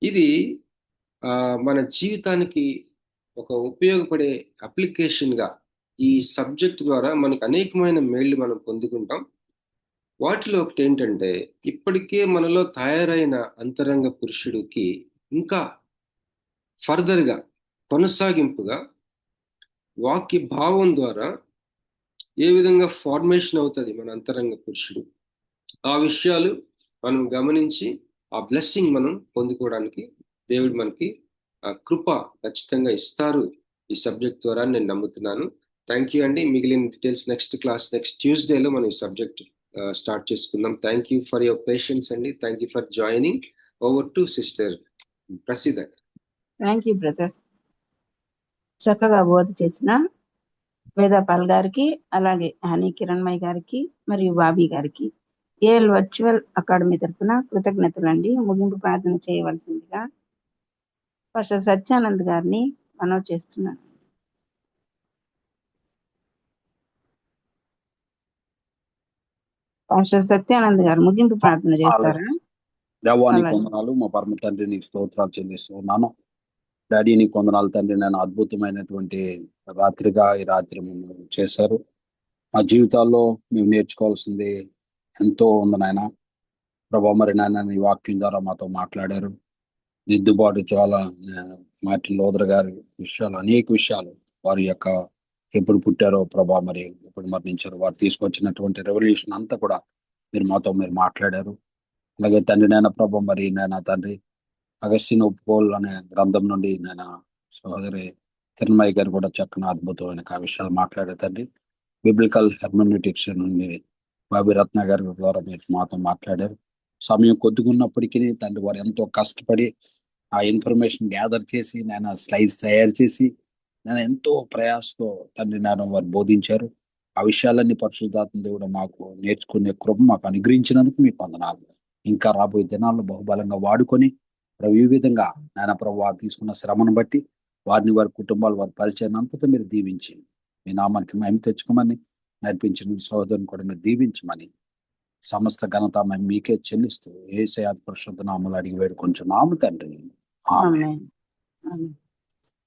D: ఇది మన జీవితానికి ఒక ఉపయోగపడే అప్లికేషన్గా ఈ సబ్జెక్ట్ ద్వారా మనకు అనేకమైన మేళ్లు మనం పొందుకుంటాం. వాటిలో ఒకటి ఏంటంటే, ఇప్పటికే మనలో తయారైన అంతరంగ పురుషుడికి ఇంకా ఫర్దర్గా, కొనసాగింపుగా వాక్య భావం ద్వారా ఏ విధంగా ఫార్మేషన్ అవుతుంది మన అంతరంగ పురుషుడు, ఆ విషయాలు మనం గమనించి ఆ బ్లెస్సింగ్ మనం పొందుకోవడానికి దేవుడు మనకి కృప ఖచ్చితంగా ఇస్తారు ఈ సబ్జెక్ట్ ద్వారా, నేను నమ్ముతున్నాను. థ్యాంక్ యూ అండి. మిగిలిన డీటెయిల్స్ నెక్స్ట్ ట్యూస్డేలో మనం ఈ సబ్జెక్ట్ స్టార్ట్ చేసుకుందాం. Thank you for your patience అండి. Thank you for joining. Over to sister Praseeda.
A: Thank you brother. చక్కగా బోధ చేసిన వేదాపాల్ గారికి, అలాగే హనీ కిరణ్మయ్య గారికి మరియు బాబీ గారికి ఏఎల్ వర్చువల్ అకాడమీ తరఫున కృతజ్ఞతలండి. ముగింపు ప్రార్థన చేయవలసిందిగా పాస్టర్ సత్యానంద్ గారిని మనవి చేస్తున్నాను. పాస్టర్ సత్యానంద్ గారు ముగింపు ప్రార్థన చేస్తారా?
C: దేవానికి వందనాలు. మా పరమ తండ్రి నీకు స్తోత్రాలు చెల్లిస్తున్నాను. డాడీ నీకు వందనాలు తండ్రి. నేను అద్భుతమైనటువంటి రాత్రిగా ఈ రాత్రి మేము చేశారు. మా జీవితాల్లో మేము నేర్చుకోవాల్సింది ఎంతో ఉంది నాయన ప్రభా. మరి నాయన నీ వాక్యం ద్వారా మాతో మాట్లాడారు. దిద్దుబాటు చాలా మార్టిన్ లూథర్ గారి విషయాలు, అనేక విషయాలు, వారి యొక్క ఎప్పుడు పుట్టారో ప్రభా, మరి ఎప్పుడు మరణించారో, వారు తీసుకొచ్చినటువంటి రెవల్యూషన్ అంతా కూడా మీరు మాట్లాడారు. అలాగే తండ్రి నాయన ప్రభా, మరి నాయన తండ్రి అగస్టిన్ ఒప్పుకోల్ అనే గ్రంథం నుండి నేను సహోదరి కిరణ్మయ్య గారు కూడా చక్కని అద్భుతమైన ఆ విషయాలు మాట్లాడారు తండ్రి. బిబ్లికల్ హెర్మెనెటిక్స్ నుండి బాబీ రత్న గారి ద్వారా మీరు మాతో మాట్లాడారు. సమయం కొద్దిగున్నప్పటికీ తండ్రి వారు ఎంతో కష్టపడి ఆ ఇన్ఫర్మేషన్ గ్యాదర్ చేసి నేను స్లైడ్స్ తయారు చేసి నేను ఎంతో ప్రయాసతో తండ్రి నేను వారు బోధించారు. ఆ విషయాలన్నీ పరిశుద్ధాత్మ దేవుడు మాకు నేర్చుకునే కృప మాకు అనుగ్రహించినందుకు మీకు వందనాలు. ఇంకా రాబోయే దినాల్లో బహుబలంగా వాడుకొని ఈ విధంగా నాయన ప్రభు వారు తీసుకున్న శ్రమను బట్టి వారిని, వారి కుటుంబాలు, వారి పరిచయం అంతటా మీరు దీవించి మీ నామానికి మేము తెచ్చుకోమని నడిపించిన సహోదరుని కూడా మీరు దీవించమని సమస్త ఘనత మేము మీకే చెల్లిస్తూ యేసయ్య పరిశుద్ధ నామములో అడిగి వేడుకొంచున్నాము తండ్రి. ఆమేన్.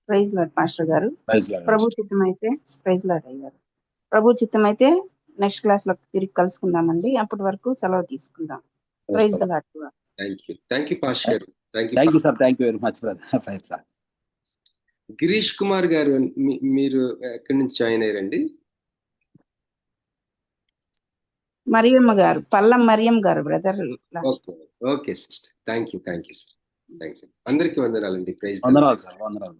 A: ప్రైజ్ లార్డ్ పాస్టర్ గారు.
C: Praise Lord.
A: ప్రభు చిత్తమైతే ప్రైజ్ లార్డ్ అయ్యారు. ప్రభు చిత్తమైతే నెక్స్ట్ క్లాస్ లో తిరిగి కలుసుకుందామండి. అప్పటి వరకు సెలవు తీసుకుందాం. Praise the Lord.
D: Thank you pastor గారు.
C: Thank you sir. Thank you very much brother. Praise Lord.
D: Girish Kumar గారు, మీరు ఎక్కడి నుంచి జాయిన్ అయ్యారండి?
A: మరియమ్మ గారు, పల్లం మరియం గారు brother.
D: Okay sister. Thank you sir. Thanks. అందరికీ వందనాలండి. ప్రైజ్
C: వందనాలు సార్. వందనాలు.